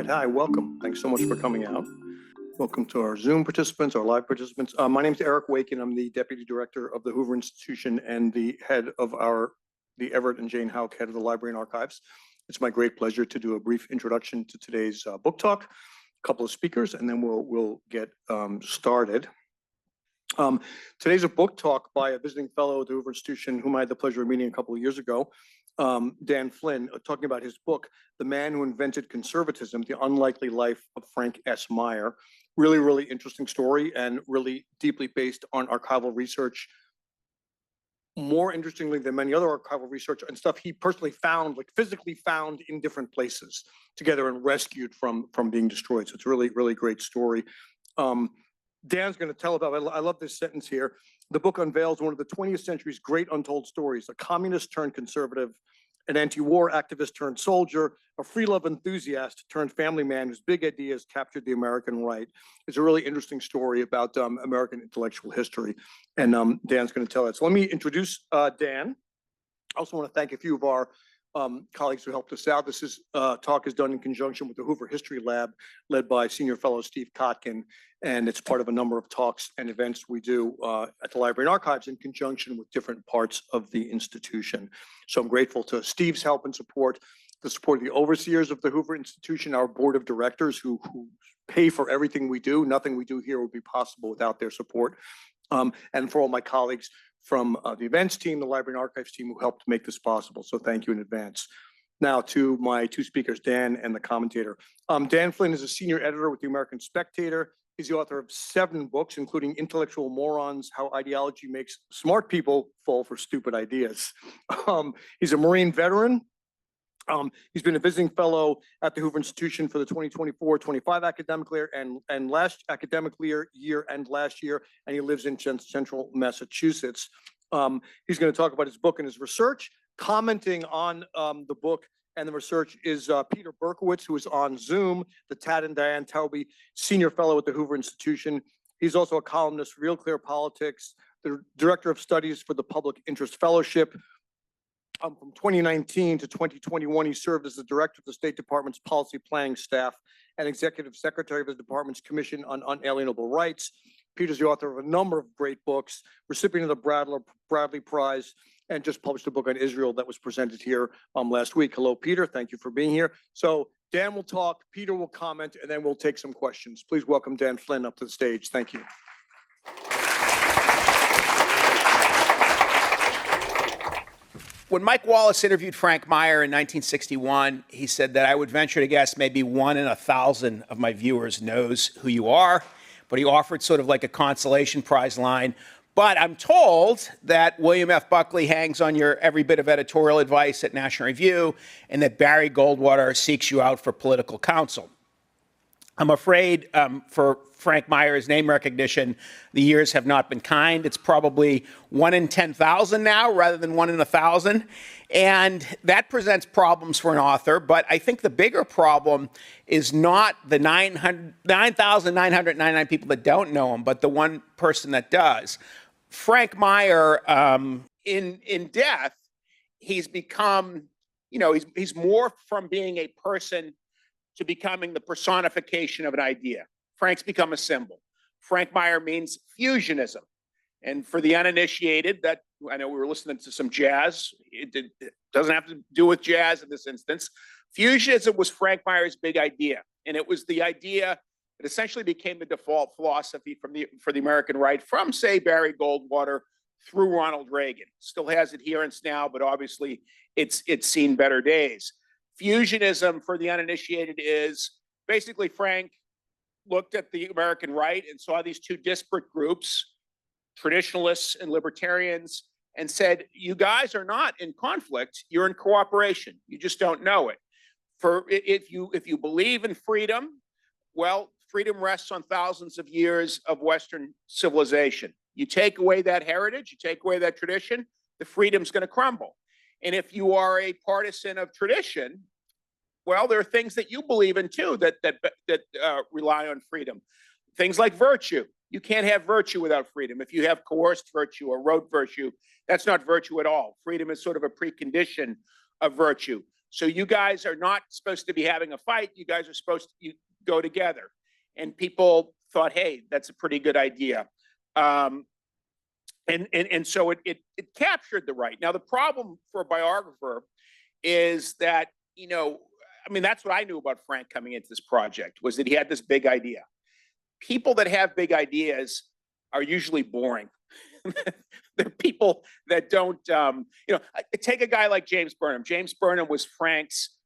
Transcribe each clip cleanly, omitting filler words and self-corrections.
right, hi, welcome. Thanks so much for coming out. Welcome to our Zoom participants, our live participants. My name is Eric Wakin. I'm the Deputy Director of the Hoover Institution and the head of the Everett and Jane Houck head of the Library and Archives. It's my great pleasure to do a brief introduction to today's book talk, a couple of speakers, and then we'll get started. Today's a book talk by a visiting fellow at the Hoover Institution, whom I had the pleasure of meeting a couple of years ago, Dan Flynn, talking about his book, The Man Who Invented Conservatism, The Unlikely Life of Frank S. Meyer. Really, really interesting story and really deeply based on archival research. More interestingly than many other archival research and stuff he personally found, like physically found in different places together and rescued from being destroyed. So it's a really, really great story. Dan's going to tell about, I love this sentence here. The book unveils one of the 20th century's great untold stories, a communist turned conservative, an anti-war activist turned soldier, a free love enthusiast turned family man whose big ideas captured the American right. It's a really interesting story about American intellectual history, and Dan's going to tell it. So let me introduce Dan. I also want to thank a few of our colleagues who helped us out. This talk is done in conjunction with the Hoover History Lab, led by Senior Fellow Steve Kotkin, and it's part of a number of talks and events we do at the Library and Archives in conjunction with different parts of the institution. So I'm grateful to Steve's help and support, the support of the overseers of the Hoover Institution, our board of directors who pay for everything we do. Nothing we do here would be possible without their support. And for all my colleagues from the events team, the Library and Archives team who helped make this possible. So thank you in advance. Now to my two speakers, Dan and the commentator. Dan Flynn is a senior editor with the American Spectator. He's the author of 7 books, including Intellectual Morons, How Ideology Makes Smart People Fall for Stupid Ideas. He's a Marine veteran. He's been a visiting fellow at the Hoover Institution for the 2024-25 academic year and last academic year and last year, and he lives in central Massachusetts. He's going to talk about his book and his research. Commenting on the book and the research is Peter Berkowitz, who is on Zoom, the Tad and Diane Taube Senior Fellow at the Hoover Institution. He's also a columnist for Real Clear Politics, the Director of Studies for the Public Interest Fellowship. From 2019 to 2021, he served as the director of the State Department's policy planning staff and executive secretary of the department's Commission on Unalienable Rights. Peter's the author of a number of great books, recipient of the Bradley Prize, and just published a book on Israel that was presented here last week. Hello, Peter. Thank you for being here. So Dan will talk, Peter will comment, and then we'll take some questions. Please welcome Dan Flynn up to the stage. Thank you. When Mike Wallace interviewed Frank Meyer in 1961, he said that I would venture to guess maybe 1 in 1,000 of my viewers knows who you are, but he offered sort of like a consolation prize line. But I'm told that William F. Buckley hangs on your every bit of editorial advice at National Review and that Barry Goldwater seeks you out for political counsel. I'm afraid for Frank Meyer's name recognition, the years have not been kind. It's probably 1 in 10,000 now rather than 1 in 1,000. And that presents problems for an author. But I think the bigger problem is not the 9,999 people that don't know him, but the one person that does. Frank Meyer, in death, he's become, he's morphed from being a person to becoming the personification of an idea. Frank's become a symbol. Frank Meyer means fusionism. And for the uninitiated, that I know we were listening to some jazz. It doesn't have to do with jazz in this instance. Fusionism was Frank Meyer's big idea. And it was the idea that essentially became the default philosophy for the American right from, say, Barry Goldwater through Ronald Reagan. Still has adherents now, but obviously it's seen better days. Fusionism, for the uninitiated, is basically Frank looked at the American right and saw these two disparate groups, traditionalists and libertarians, and said, you guys are not in conflict, you're in cooperation. You just don't know it. If you believe in freedom, well, freedom rests on thousands of years of Western civilization. You take away that heritage, you take away that tradition, the freedom's going to crumble. And if you are a partisan of tradition, well, there are things that you believe in too that rely on freedom. Things like virtue. You can't have virtue without freedom. If you have coerced virtue or rote virtue, that's not virtue at all. Freedom is sort of a precondition of virtue. So you guys are not supposed to be having a fight. You guys are supposed to go together. And people thought, hey, that's a pretty good idea. And so it captured the right. Now, the problem for a biographer is that, you know, I mean, that's what I knew about Frank coming into this project, was that he had this big idea. People that have big ideas are usually boring. They're people that don't, you know, take a guy like James Burnham. James Burnham was Frank's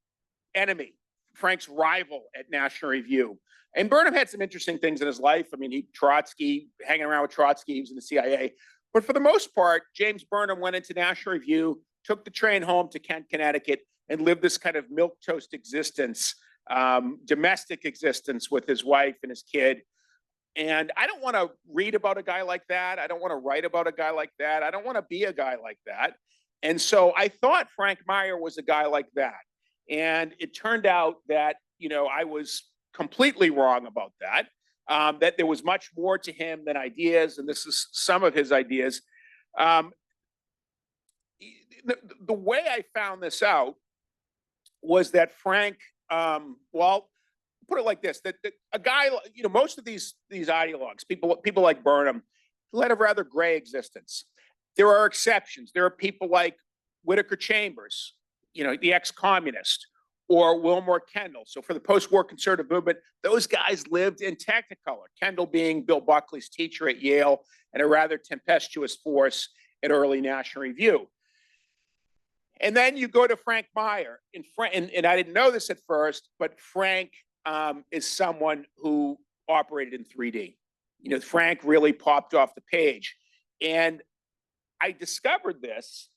enemy, Frank's rival at National Review. And Burnham had some interesting things in his life. I mean, Trotsky, hanging around with Trotsky, he was in the CIA. But for the most part, James Burnham went into National Review, took the train home to Kent, Connecticut, and lived this kind of milquetoast existence, domestic existence with his wife and his kid. And I don't want to read about a guy like that. I don't want to write about a guy like that. I don't want to be a guy like that. And so I thought Frank Meyer was a guy like that. And it turned out that, you know, I was completely wrong about that, that there was much more to him than ideas. And this is some of his ideas. The way I found this out was that Frank, well, put it like this, that a guy, you know, most of these ideologues, people like Burnham, led a rather gray existence. There are exceptions. There are people like Whittaker Chambers, you know, the ex-communist, or Wilmore Kendall. So for the post-war conservative movement, those guys lived in Technicolor, Kendall being Bill Buckley's teacher at Yale and a rather tempestuous force at early National Review. And then you go to Frank Meyer, and I didn't know this at first, but Frank is someone who operated in 3D. You know, Frank really popped off the page. And I discovered this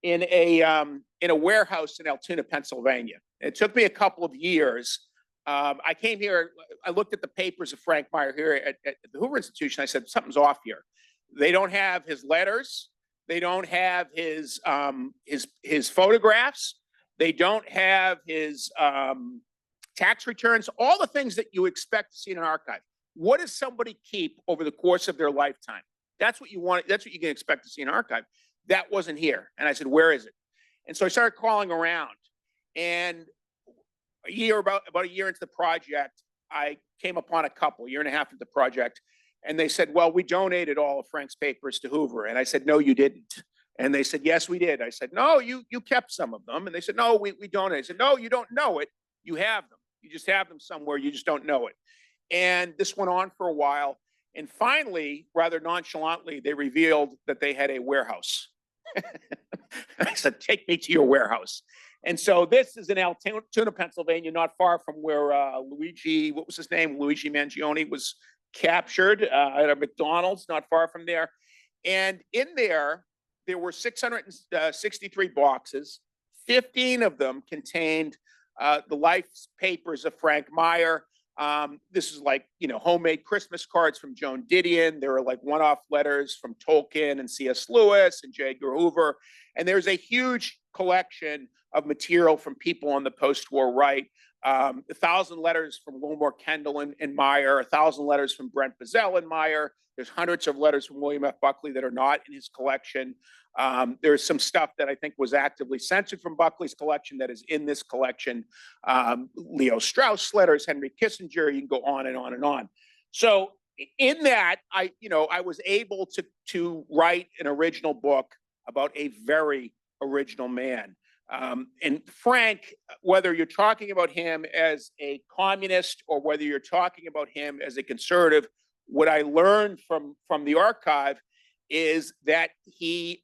in a warehouse in Altoona, Pennsylvania. It took me a couple of years. I came here, I looked at the papers of Frank Meyer here at the Hoover Institution. I said, something's off here. They don't have his letters. They don't have his photographs. They don't have his tax returns, all the things that you expect to see in an archive. What does somebody keep over the course of their lifetime? That's what you want. That's what you can expect to see in an archive. That wasn't here. And I said, where is it? And so I started calling around. And about a year into the project, I came upon a couple, year and a half into the project. And they said, well, we donated all of Frank's papers to Hoover. And I said, no, you didn't. And they said, yes, we did. I said, no, you kept some of them. And they said, no, we donated. I said, no, you don't know it. You have them. You just have them somewhere. You just don't know it. And this went on for a while. And finally, rather nonchalantly, they revealed that they had a warehouse. I said, take me to your warehouse. And so this is in Altoona, Pennsylvania, not far from where Luigi Mangione was captured at a McDonald's, not far from there. And in there were 663 boxes. 15 of them contained the life papers of Frank Meyer. This is like, you know, homemade Christmas cards from Joan Didion. There are like one-off letters from Tolkien and C.S. Lewis and J. Edgar Hoover. And there's a huge collection of material from people on the post-war right. 1,000 letters from Wilmore Kendall and Meyer, 1,000 letters from Brent Bazell and Meyer. There's hundreds of letters from William F. Buckley that are not in his collection. There's some stuff that I think was actively censored from Buckley's collection that is in this collection. Leo Strauss letters, Henry Kissinger, you can go on and on and on. So in that, I was able to write an original book about a very original man. And Frank, whether you're talking about him as a communist or whether you're talking about him as a conservative, what I learned from the archive is that he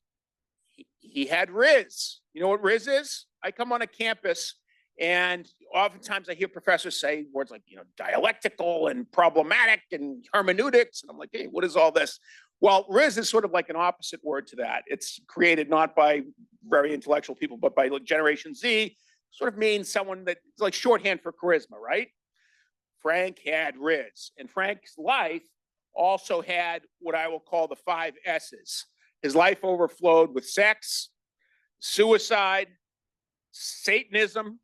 had Riz. You know what Riz is? I come on a campus and oftentimes I hear professors say words like, you know, dialectical and problematic and hermeneutics. And I'm like, hey, what is all this? Well, Riz is sort of like an opposite word to that. It's created not by very intellectual people, but by Generation Z, sort of means someone that's like shorthand for charisma, right? Frank had Riz. And Frank's life also had what I will call the 5 S's. His life overflowed with sex, suicide, Satanism,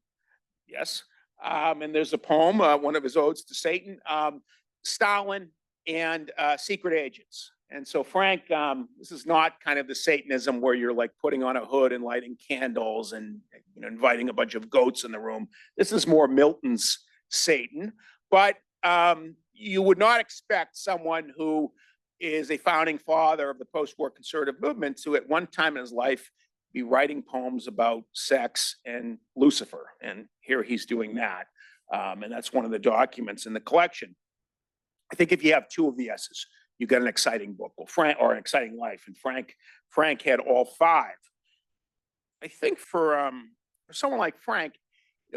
yes, and there's a poem, one of his odes to Satan, Stalin, and secret agents. And so Frank, this is not kind of the Satanism where you're like putting on a hood and lighting candles and inviting a bunch of goats in the room. This is more Milton's Satan, but you would not expect someone who is a founding father of the post-war conservative movement to at one time in his life be writing poems about sex and Lucifer. And here he's doing that. And that's one of the documents in the collection. I think if you have two of the S's, you got an exciting book, or an exciting life. And Frank had all five. I think for someone like Frank,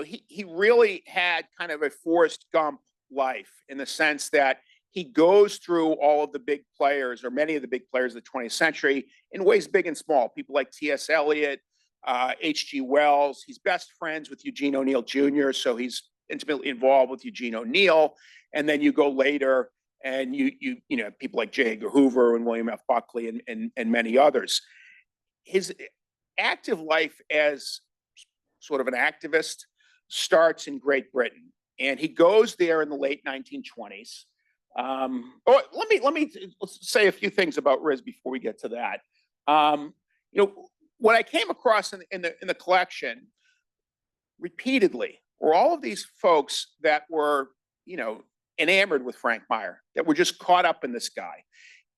he really had kind of a Forrest Gump life in the sense that he goes through all of the big players, or many of the big players of the 20th century, in ways big and small. People like T.S. Eliot, H.G. Wells. He's best friends with Eugene O'Neill Jr., so he's intimately involved with Eugene O'Neill. And then you go later, and you know people like J. Edgar Hoover and William F. Buckley and many others. His active life as sort of an activist starts in Great Britain, and he goes there in the late 1920s. Let me say a few things about Riz before we get to that. What I came across in the collection repeatedly were all of these folks that were enamored with Frank Meyer, that were just caught up in this guy.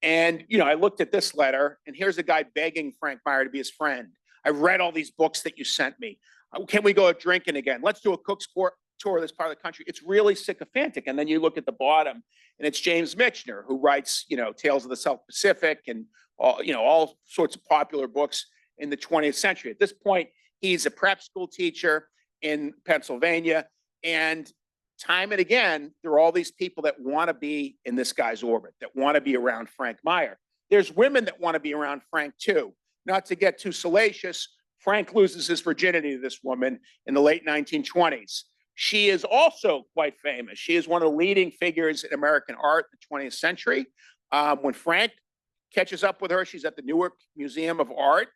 And I looked at this letter, and here's a guy begging Frank Meyer to be his friend. I read all these books that you sent me. Can we go drinking again? Let's do a Cook's tour of this part of the country. It's really sycophantic. And then you look at the bottom, and it's James Michener, who writes, Tales of the South Pacific and all sorts of popular books in the 20th century. At this point, he's a prep school teacher in Pennsylvania. And time and again, there are all these people that want to be in this guy's orbit, that want to be around Frank Meyer. There's women that want to be around Frank too. Not to get too salacious, Frank loses his virginity to this woman in the late 1920s. She is also quite famous. She is one of the leading figures in American art in the 20th century. When Frank catches up with her, she's at the Newark Museum of Art,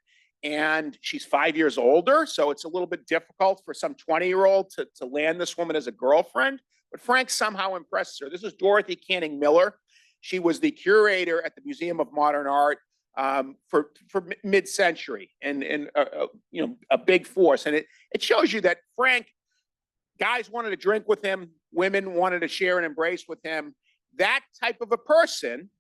and she's 5 years older, so it's a little bit difficult for some 20-year-old to land this woman as a girlfriend. But Frank somehow impresses her. This is Dorothy Canning Miller. She was the curator at the Museum of Modern Art for mid-century, and a big force. And it shows you that Frank, guys wanted to drink with him, women wanted to share and embrace with him. That type of a person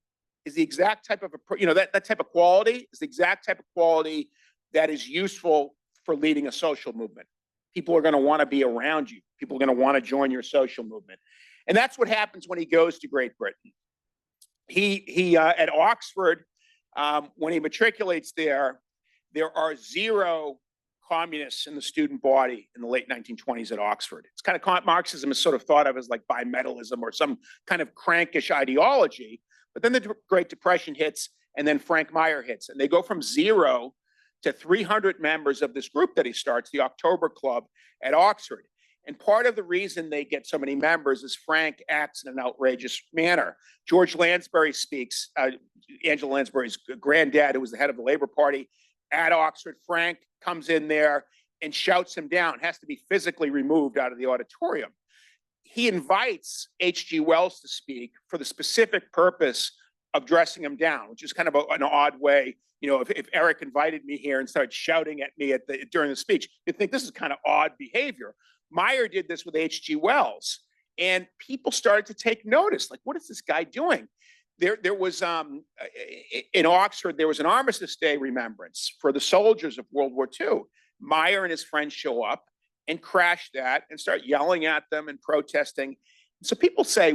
is the exact type of that type of quality is the exact type of quality that is useful for leading a social movement. People are going to want to be around you. People are going to want to join your social movement. And that's what happens when he goes to Great Britain. He at Oxford, when he matriculates there are zero communists in the student body in the late 1920s at Oxford. It's kind of Marxism is sort of thought of as like bimetallism or some kind of crankish ideology. But then the Great Depression hits, and then Frank Meyer hits, and they go from 0 to 300 members of this group that he starts, the October Club at Oxford. And part of the reason they get so many members is Frank acts in an outrageous manner. George Lansbury speaks, Angela Lansbury's granddad, who was the head of the Labor Party at Oxford. Frank comes in there and shouts him down, has to be physically removed out of the auditorium. He invites H.G. Wells to speak for the specific purpose of dressing him down, which is kind of an odd way. If Eric invited me here and started shouting at me during the speech, you'd think this is kind of odd behavior. Meyer did this with H.G. Wells, and people started to take notice. Like, what is this guy doing? There was in Oxford, there was an Armistice Day remembrance for the soldiers of World War II. Meyer and his friends show up and crash that and start yelling at them and protesting. So people say,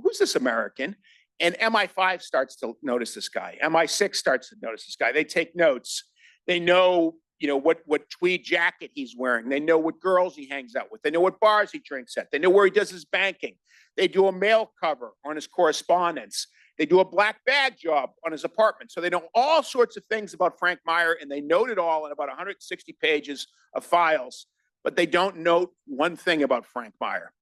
who's this American? And MI5 starts to notice this guy. MI6 starts to notice this guy. They take notes. They know, what tweed jacket he's wearing. They know what girls he hangs out with. They know what bars he drinks at. They know where he does his banking. They do a mail cover on his correspondence. They do a black bag job on his apartment. So they know all sorts of things about Frank Meyer, and they note it all in about 160 pages of files. But they don't note one thing about Frank Meyer.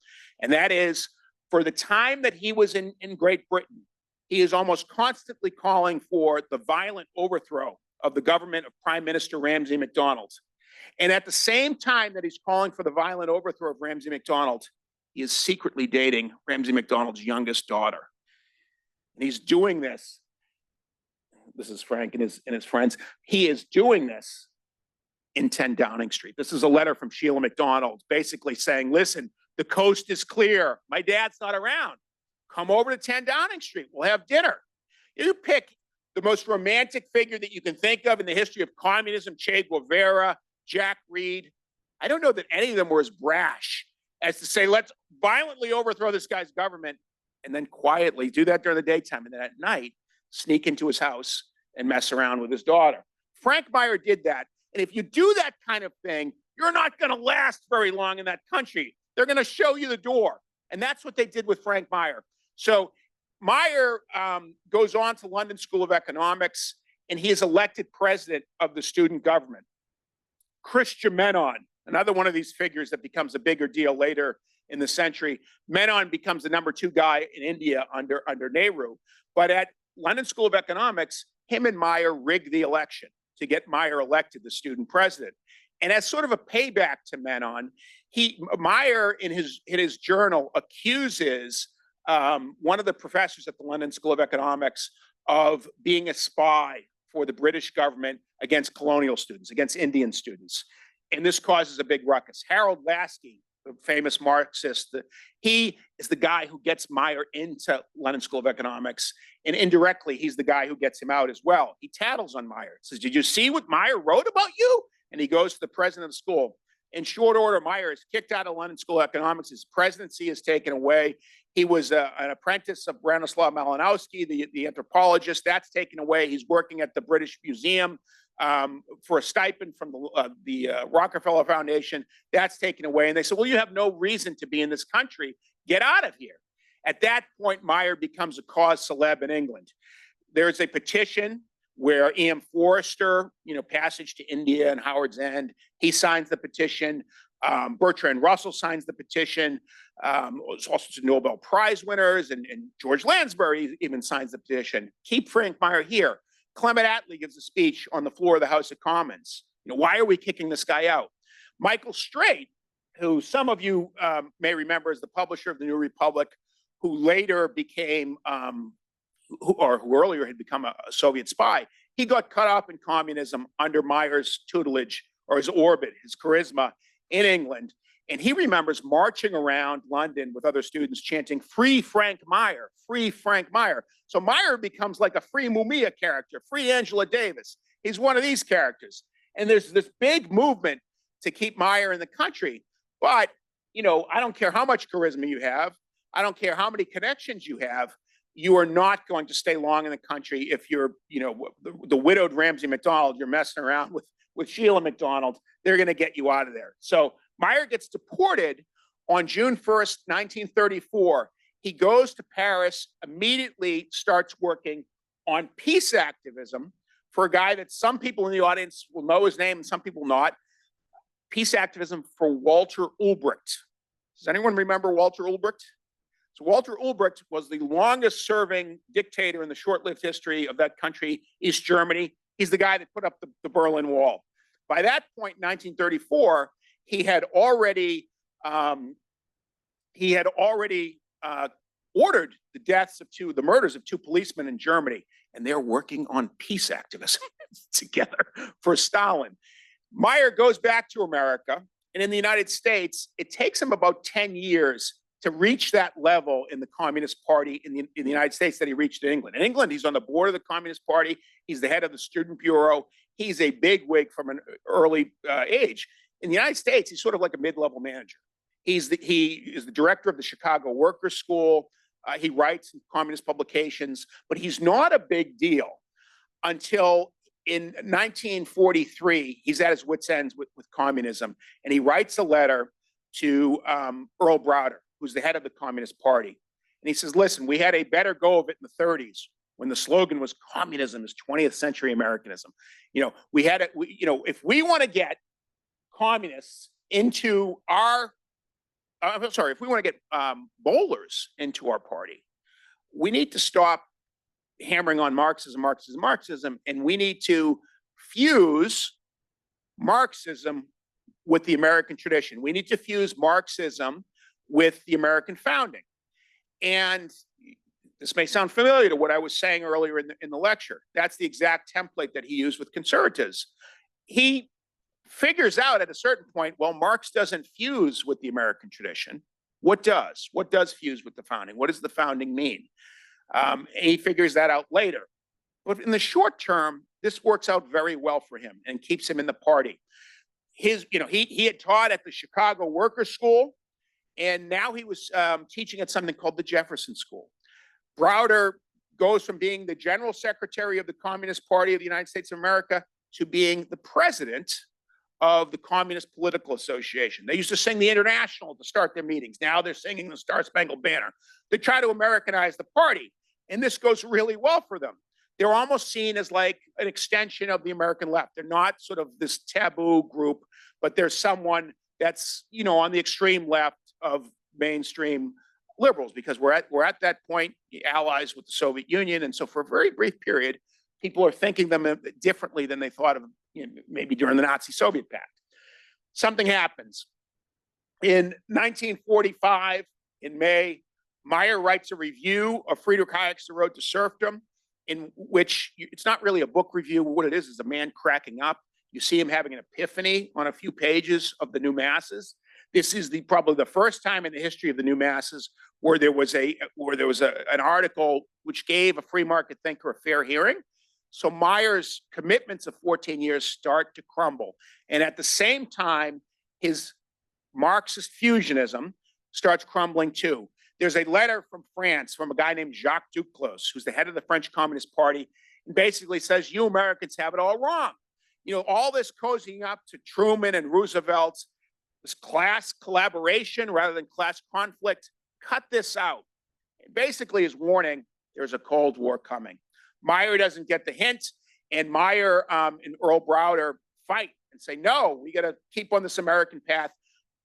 And that is, for the time that he was in Great Britain, he is almost constantly calling for the violent overthrow of the government of Prime Minister Ramsay MacDonald. And at the same time that he's calling for the violent overthrow of Ramsay MacDonald, he is secretly dating Ramsay MacDonald's youngest daughter. And he's doing this this is Frank and his friends. He is doing this in 10 Downing Street. This is a letter from Sheila MacDonald, basically saying, listen, the coast is clear. My dad's not around. Come over to 10 Downing Street. We'll have dinner. You pick the most romantic figure that you can think of in the history of communism, Che Guevara, Jack Reed. I don't know that any of them were as brash as to say, let's violently overthrow this guy's government and then quietly do that during the daytime and then at night sneak into his house and mess around with his daughter. Frank Meyer did that. And if you do that kind of thing, you're not going to last very long in that country. They're going to show you the door. And that's what they did with Frank Meyer. So Meyer goes on to London School of Economics, and he is elected president of the student government. Christian Menon, another one of these figures that becomes a bigger deal later in the century. Menon becomes the #2 guy in India under Nehru. But at London School of Economics, him and Meyer rigged the election to get Meyer elected the student president. And as sort of a payback to Menon, Meyer in his journal accuses one of the professors at the London School of Economics of being a spy for the British government against colonial students, against Indian students. And this causes a big ruckus. Harold Lasky, the famous Marxist, he is the guy who gets Meyer into London School of Economics. And indirectly, he's the guy who gets him out as well. He tattles on Meyer. Says, did you see what Meyer wrote about you? And he goes to the president of the school. In short order, Meyer is kicked out of London School of Economics. His presidency is taken away. He was an apprentice of Branislaw Malinowski, the anthropologist. That's taken away. He's working at the British Museum for a stipend from the Rockefeller Foundation. That's taken away. And they said, well, you have no reason to be in this country. Get out of here. At that point, Meyer becomes a cause celeb in England. There's a petition where E.M. Forrester, Passage to India and Howard's End, he signs the petition. Bertrand Russell signs the petition. Also some Nobel Prize winners, and George Lansbury even signs the petition. Keep Frank Meyer here. Clement Attlee gives a speech on the floor of the House of Commons. Why are we kicking this guy out? Michael Straight, who some of you may remember as the publisher of the New Republic, who later became, who earlier had become a Soviet spy, he got cut off in communism under Meyer's tutelage or his orbit, his charisma in England. And he remembers marching around London with other students chanting, "Free Frank Meyer, free Frank Meyer." So Meyer becomes like a free Mumia character, free Angela Davis. He's one of these characters. And there's this big movement to keep Meyer in the country. But, I don't care how much charisma you have. I don't care how many connections you have. You are not going to stay long in the country if you're, the widowed Ramsay MacDonald, you're messing around with Sheila MacDonald. They're going to get you out of there. So Meyer gets deported on June 1st, 1934. He goes to Paris, immediately starts working on peace activism for a guy that some people in the audience will know his name and some people not. Peace activism for Walter Ulbricht. Does anyone remember Walter Ulbricht? So Walter Ulbricht was the longest serving dictator in the short-lived history of that country, East Germany. He's the guy that put up the Berlin Wall. By that point, 1934, he had already ordered the murders of 2 policemen in Germany, and they're working on peace activism together for Stalin. Meyer goes back to America, and in the United States, it takes him about 10 years to reach that level in the Communist Party in the United States that he reached in England. In England, he's on the board of the Communist Party. He's the head of the Student Bureau. He's a bigwig from an early age. In the United States, he's sort of like a mid-level manager. He is the director of the Chicago Workers' School. He writes in communist publications, but he's not a big deal until in 1943, he's at his wit's ends with communism, and he writes a letter to Earl Browder, who's the head of the Communist Party. And he says, listen, we had a better go of it in the 30s when the slogan was communism is 20th century Americanism. We had it, if we want to get communists into our, if we want to get bowlers into our party, we need to stop hammering on Marxism, and we need to fuse Marxism with the American tradition. We need to fuse Marxism with the American founding. And This may sound familiar to what I was saying earlier in the lecture. That's the exact template that he used with conservatives. He figures out at a certain point, well, Marx doesn't fuse with the American tradition. What does? What does fuse with the founding? What does the founding mean? He figures that out later. But in the short term, this works out very well for him and keeps him in the party. He had taught at the Chicago Workers' School, and now he was teaching at something called the Jefferson School. Browder goes from being the general secretary of the Communist Party of the United States of America to being the president of the Communist Political Association. They used to sing the International to start their meetings. Now they're singing the Star Spangled Banner. They try to Americanize the party, and this goes really well for them. They're almost seen as like an extension of the American left. They're not sort of this taboo group, but there's someone that's, on the extreme left of mainstream liberals, because we're at that point, allies with the Soviet Union. And so for a very brief period, people are thinking them differently than they thought of maybe during the Nazi-Soviet pact. Something happens. In 1945, in May, Meyer writes a review of Friedrich Hayek's The Road to Serfdom, in which it's not really a book review. What it is a man cracking up. You see him having an epiphany on a few pages of the New Masses. This is probably the first time in the history of the New Masses where there was an article which gave a free market thinker a fair hearing. So Meyer's commitments of 14 years start to crumble. And at the same time, his Marxist fusionism starts crumbling too. There's a letter from France from a guy named Jacques Duclos, who's the head of the French Communist Party, and basically says, you Americans have it all wrong. All this cozying up to Truman and Roosevelt, this class collaboration rather than class conflict, cut this out. And basically his warning, there's a Cold War coming. Meyer doesn't get the hint, and Meyer and Earl Browder fight and say, no, we got to keep on this American path.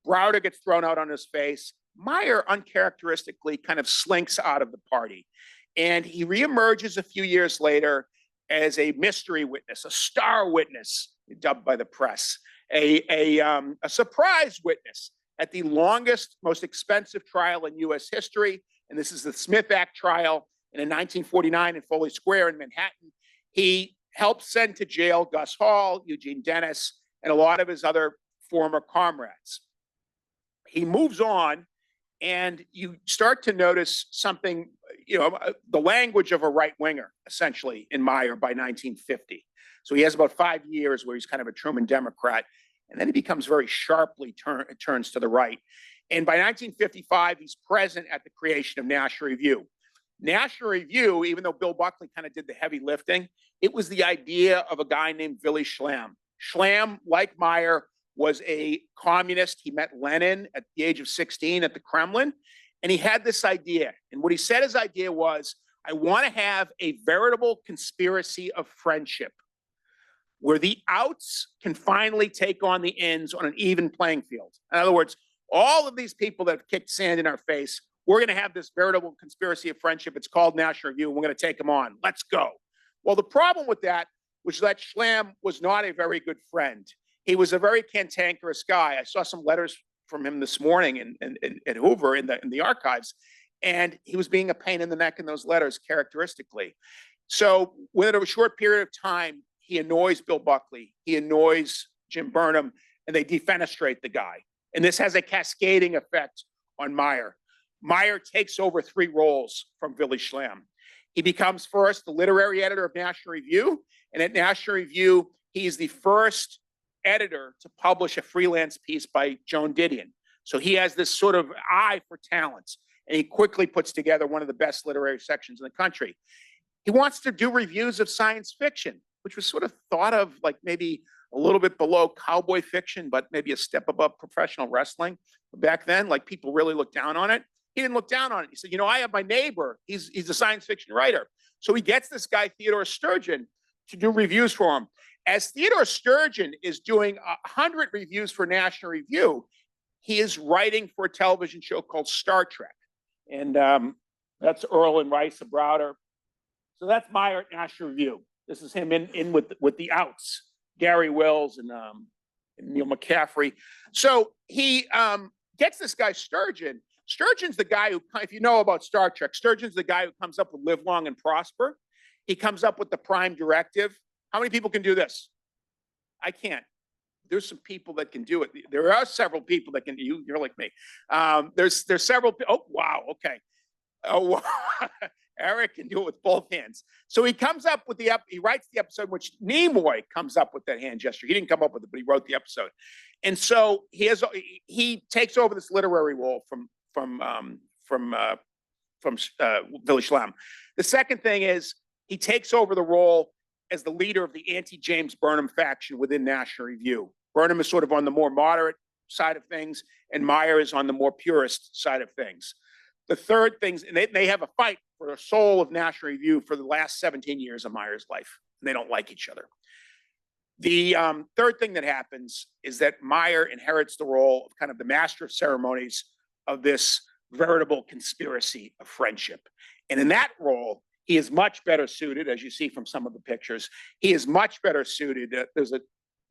Browder gets thrown out on his face. Meyer uncharacteristically kind of slinks out of the party, and he reemerges a few years later as a mystery witness, a star witness, dubbed by the press, a surprise witness at the longest, most expensive trial in U.S. history, and this is the Smith Act trial. And in 1949 in Foley Square in Manhattan, he helped send to jail Gus Hall, Eugene Dennis, and a lot of his other former comrades. He moves on, and you start to notice something, the language of a right-winger, essentially, in Meyer by 1950. So he has about 5 years where he's kind of a Truman Democrat, and then he becomes very sharply turns to the right. And by 1955, he's present at the creation of National Review. National Review, even though Bill Buckley kind of did the heavy lifting, it was the idea of a guy named Willy Schlamm. Schlamm, like Meyer, was a communist. He met Lenin at the age of 16 at the Kremlin, and he had this idea. And what he said his idea was, I want to have a veritable conspiracy of friendship where the outs can finally take on the ins on an even playing field. In other words, all of these people that have kicked sand in our face, we're going to have this veritable conspiracy of friendship. It's called National Review, and we're going to take them on. Let's go. Well, the problem with that was that Schlamm was not a very good friend. He was a very cantankerous guy. I saw some letters from him this morning at Hoover in the archives, and he was being a pain in the neck in those letters, characteristically. So within a short period of time, he annoys Bill Buckley, he annoys Jim Burnham, and they defenestrate the guy. And this has a cascading effect on Meyer. Meyer takes over 3 roles from Willy Schlamm. He becomes first the literary editor of National Review, and at National Review, he's the first editor to publish a freelance piece by Joan Didion. So he has this sort of eye for talent, and he quickly puts together one of the best literary sections in the country. He wants to do reviews of science fiction, which was sort of thought of like maybe a little bit below cowboy fiction, but maybe a step above professional wrestling. Back then, like people really looked down on it. He didn't look down on it. He said, I have my neighbor. He's a science fiction writer. So he gets this guy, Theodore Sturgeon, to do reviews for him. As Theodore Sturgeon is doing 100 reviews for National Review, he is writing for a television show called Star Trek. And that's Earl and Rice of Browder. So that's Meyer at National Review. This is him in with the outs, Gary Wills and Neil McCaffrey. So he gets this guy Sturgeon, Sturgeon's the guy who, if you know about Star Trek, Sturgeon's the guy who comes up with live long and prosper. He comes up with the prime directive. How many people can do this? I can't. There's some people that can do it. There are several people that can. You're like me. There's several. Oh wow. Okay. Oh, wow. Eric can do it with both hands. So he comes up with he writes the episode, which Nimoy comes up with that hand gesture. He didn't come up with it, but he wrote the episode. And so he takes over this literary role from Billy Schlemm. The second thing is he takes over the role as the leader of the anti-James Burnham faction within National Review. Burnham is sort of on the more moderate side of things, and Meyer is on the more purist side of things. The third thing, and they have a fight for the soul of National Review for the last 17 years of Meyer's life. And they don't like each other. The third thing that happens is that Meyer inherits the role of kind of the master of ceremonies of this veritable conspiracy of friendship. And in that role, he is much better suited, as you see from some of the pictures. He is much better suited. There's a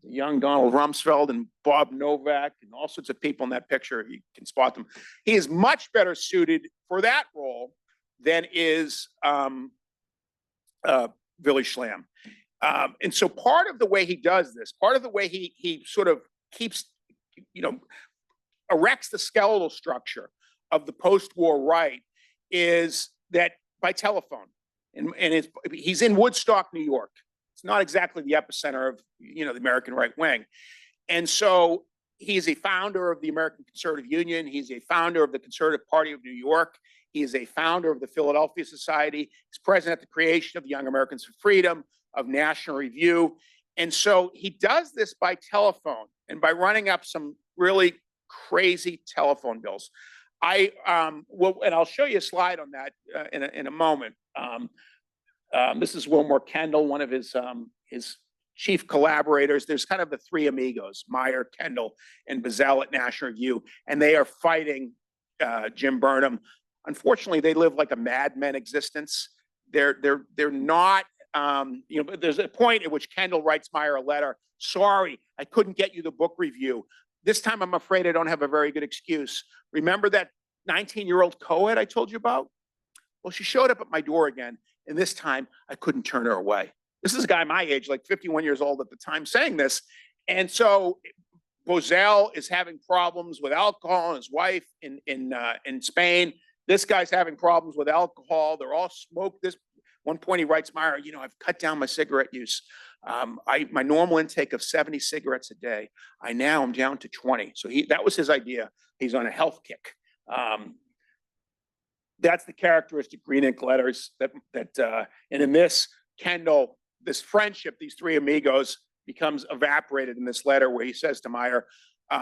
young Donald Rumsfeld and Bob Novak and all sorts of people in that picture. You can spot them. He is much better suited for that role than is Billy Schlemm. And so part of the way he does this, part of the way he sort of keeps, erects the skeletal structure of the post-war right is that by telephone. And he's in Woodstock, New York. It's not exactly the epicenter of, the American right wing. And so he's a founder of the American Conservative Union. He's a founder of the Conservative Party of New York. He is a founder of the Philadelphia Society. He's present at the creation of the Young Americans for Freedom, of National Review. And so he does this by telephone and by running up some really crazy telephone bills. And I'll show you a slide on that in a moment. This is Wilmore Kendall, one of his chief collaborators. There's kind of the three amigos, Meyer, Kendall, and Bazell at National Review, and they are fighting Jim Burnham. Unfortunately, they live like a Mad Men existence. They're not. There's a point at which Kendall writes Meyer a letter. Sorry, I couldn't get you the book review. This time, I'm afraid I don't have a very good excuse. Remember that 19-year-old co-ed I told you about? Well, she showed up at my door again, and this time I couldn't turn her away. This is a guy my age, like 51 years old at the time, saying this. And so Bozell is having problems with alcohol and his wife in Spain. This guy's having problems with alcohol. They're all smoked. This one point he writes, Meyer, I've cut down my cigarette use. My normal intake of 70 cigarettes a day. I now am down to 20. So that was his idea. He's on a health kick. That's the characteristic green ink letters and in this, Kendall, this friendship, these three amigos becomes evaporated in this letter where he says to Meyer,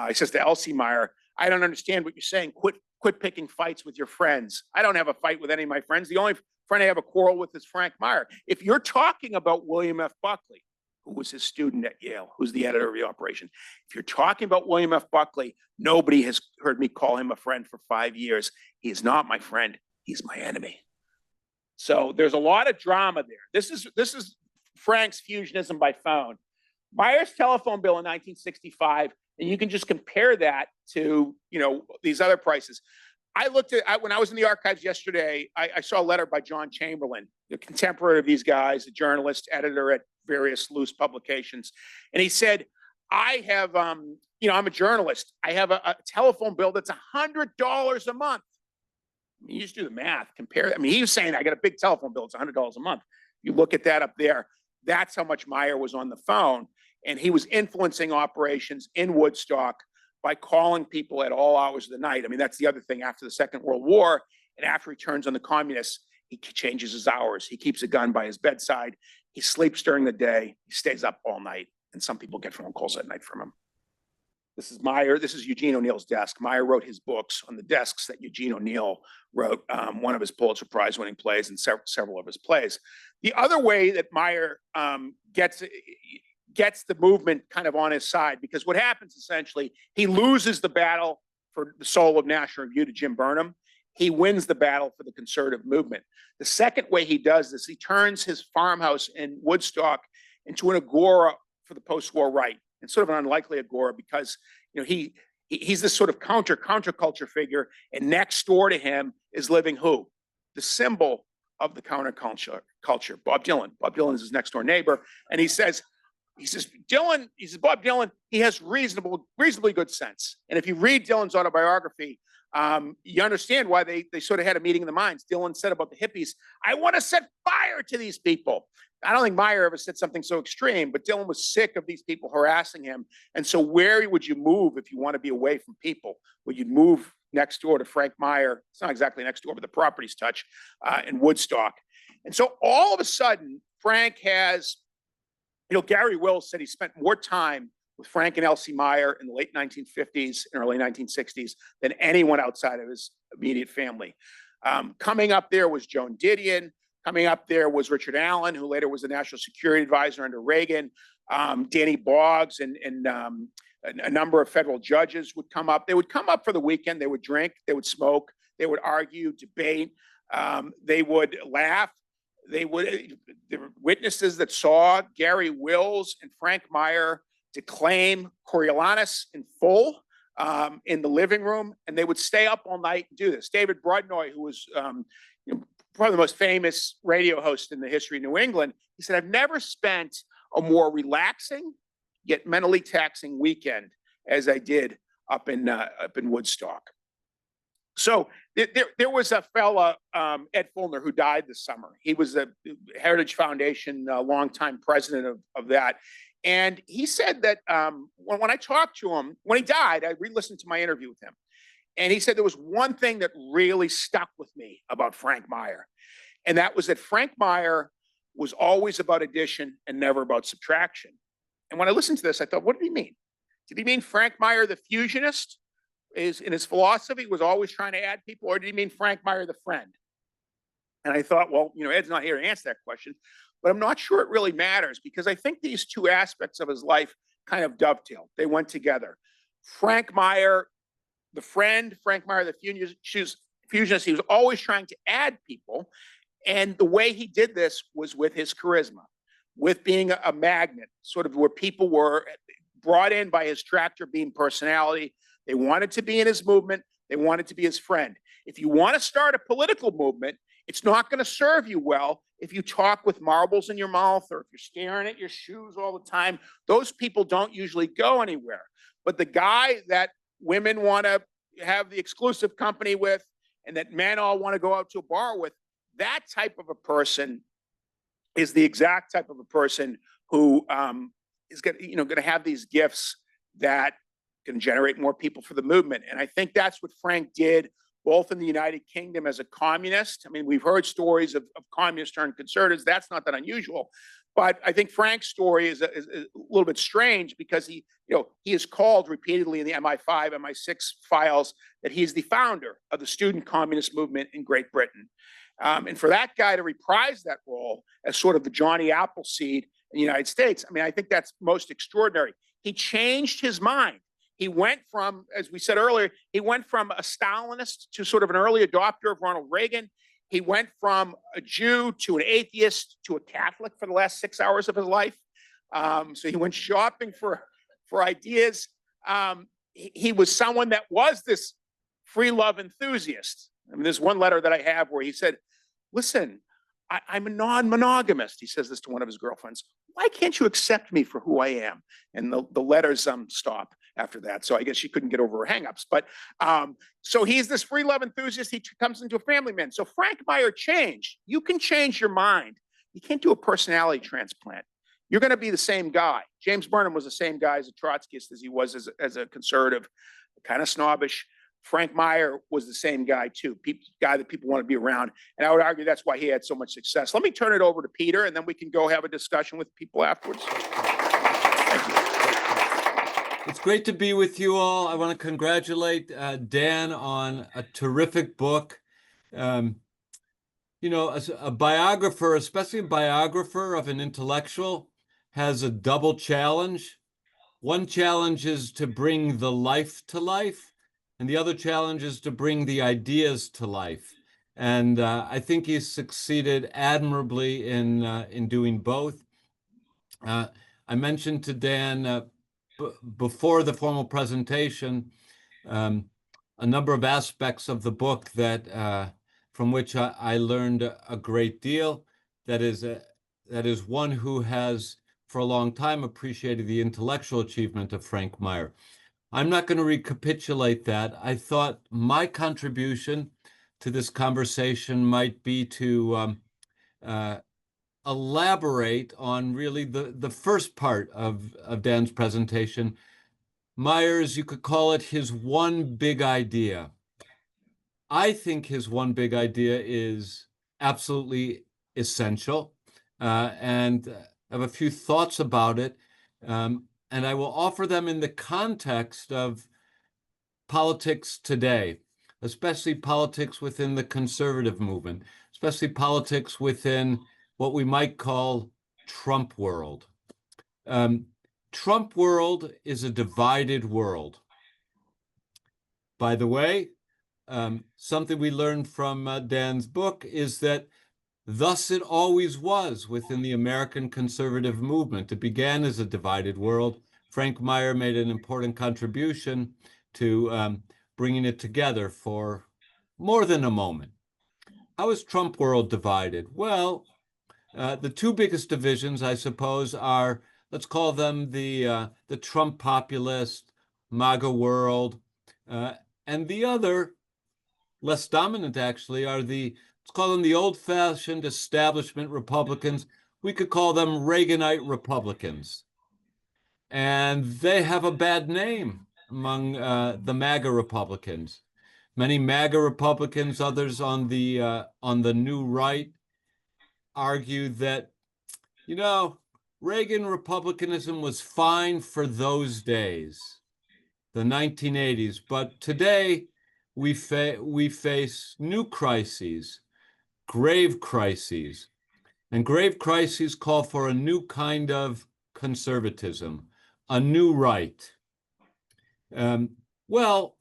he says to Elsie Meyer, I don't understand what you're saying. Quit picking fights with your friends. I don't have a fight with any of my friends. The only friend I have a quarrel with is Frank Meyer. If you're talking about William F. Buckley, who was his student at Yale, who's the editor of the operation, if you're talking about William F. Buckley, nobody has heard me call him a friend for 5 years. He is not my friend. He's my enemy. So there's a lot of drama there. This is Frank's fusionism by phone. Meyer's telephone bill in 1965, and you can just compare that to these other prices. I looked at when I was in the archives yesterday. I saw a letter by John Chamberlain, the contemporary of these guys, a journalist, editor at various loose publications, and he said, "I have, I'm a journalist. I have a telephone bill that's $100 a month." You just do the math. Compare. He was saying I got a big telephone bill. It's $100 a month. You look at that up there. That's how much Meyer was on the phone, and he was influencing operations in Woodstock by calling people at all hours of the night. That's the other thing. After the Second World War, and after he turns on the communists, he changes his hours. He keeps a gun by his bedside. He sleeps during the day. He stays up all night, and some people get phone calls at night from him. This is Meyer. This is Eugene O'Neill's desk. Meyer wrote his books on the desks that Eugene O'Neill wrote, one of his Pulitzer Prize winning plays and several of his plays. The other way that Meyer gets the movement kind of on his side, because what happens essentially, he loses the battle for the soul of National Review to Jim Burnham. He wins the battle for the conservative movement. The second way he does this, he turns his farmhouse in Woodstock into an agora for the post-war right. And sort of an unlikely agora because he He's this sort of counterculture figure, and next door to him is living who? The symbol of the counterculture, Bob Dylan. Bob Dylan is his next door neighbor, and he says, Bob Dylan, he has reasonably good sense. And if you read Dylan's autobiography, you understand why they sort of had a meeting in the minds. Dylan said about the hippies, I want to set fire to these people. I don't think Meyer ever said something so extreme, but Dylan was sick of these people harassing him. And so where would you move if you want to be away from people? Well, you'd move next door to Frank Meyer. It's not exactly next door, but the properties touch in Woodstock. And so all of a sudden, Frank has, Gary Wills said he spent more time with Frank and Elsie Meyer in the late 1950s and early 1960s than anyone outside of his immediate family. Coming up there was Joan Didion. Coming up there was Richard Allen, who later was the National Security Advisor under Reagan. Danny Boggs and a number of federal judges would come up. They would come up for the weekend. They would drink. They would smoke. They would argue, debate. They would laugh. There were witnesses that saw Gary Wills and Frank Meyer declaim Coriolanus in full in the living room, and they would stay up all night and do this. David Brudnoy, who was probably the most famous radio host in the history of New England, he said, I've never spent a more relaxing yet mentally taxing weekend as I did up in Woodstock. So there was a fella, Ed Fulner, who died this summer. He was the Heritage Foundation longtime president of that. And he said that when I talked to him, when he died, I re-listened to my interview with him. And he said there was one thing that really stuck with me about Frank Meyer. And that was that Frank Meyer was always about addition and never about subtraction. And when I listened to this, I thought, what did he mean? Did he mean Frank Meyer, the fusionist, is in his philosophy was always trying to add people, or did he mean Frank Meyer, the friend? And I thought, well, Ed's not here to answer that question, but I'm not sure it really matters, because I think these two aspects of his life kind of dovetailed. They went together. Frank Meyer, the friend, Frank Meyer, the fusionist, he was always trying to add people. And the way he did this was with his charisma, with being a magnet, sort of where people were brought in by his tractor beam personality. They wanted to be in his movement. They wanted to be his friend. If you want to start a political movement, it's not going to serve you well if you talk with marbles in your mouth or if you're staring at your shoes all the time. Those people don't usually go anywhere. But the guy that women want to have the exclusive company with and that men all want to go out to a bar with, that type of a person is the exact type of a person who is going to have these gifts that can generate more people for the movement. And I think that's what Frank did, both in the United Kingdom as a communist. I mean, we've heard stories of communists turned conservatives. That's not that unusual. But I think Frank's story is a little bit strange, because he is called repeatedly in the MI5, MI6 files that he's the founder of the student communist movement in Great Britain. And for that guy to reprise that role as sort of the Johnny Appleseed in the United States, I mean, I think that's most extraordinary. He changed his mind. He went from, as we said earlier, he went from a Stalinist to sort of an early adopter of Ronald Reagan. He went from a Jew to an atheist to a Catholic for the last 6 hours of his life. So he went shopping for ideas. He was someone that was this free love enthusiast. I mean, there's one letter that I have where he said, listen, I'm a non-monogamist. He says this to one of his girlfriends. Why can't you accept me for who I am? And the letters stop after that. So I guess she couldn't get over her hangups. But so he's this free love enthusiast. He comes into a family man. So Frank Meyer changed. You can change your mind. You can't do a personality transplant. You're going to be the same guy. James Burnham was the same guy as a Trotskyist as he was as a conservative, kind of snobbish. Frank Meyer was the same guy too, guy that people want to be around. And I would argue that's why he had so much success. Let me turn it over to Peter, and then we can go have a discussion with people afterwards. Thank you. It's great to be with you all. I want to congratulate Dan on a terrific book. As a biographer, especially a biographer of an intellectual, has a double challenge. One challenge is to bring the life to life, and the other challenge is to bring the ideas to life. And I think he's succeeded admirably in doing both. I mentioned to Dan before the formal presentation a number of aspects of the book that from which I learned a great deal. That is one who has for a long time appreciated the intellectual achievement of Frank Meyer. I'm not going to recapitulate that. I thought my contribution to this conversation might be to elaborate on really the first part of Dan's presentation. Meyer's, you could call it his one big idea. I think his one big idea is absolutely essential, and I have a few thoughts about it, and I will offer them in the context of politics today, especially politics within the conservative movement, especially politics within what we might call Trump world. Trump world is a divided world. By the way, something we learned from Dan's book is that thus it always was within the American conservative movement. It began as a divided world. Frank Meyer made an important contribution to bringing it together for more than a moment. How is Trump world divided? Well, the two biggest divisions, I suppose, are, let's call them the Trump populist, MAGA world, and the other, less dominant actually, are let's call them the old-fashioned establishment Republicans. We could call them Reaganite Republicans. And they have a bad name among the MAGA Republicans. Many MAGA Republicans, others on the new right, argue that, Reagan Republicanism was fine for those days, the 1980s, but today we face new crises, grave crises, and grave crises call for a new kind of conservatism, a new right. Well,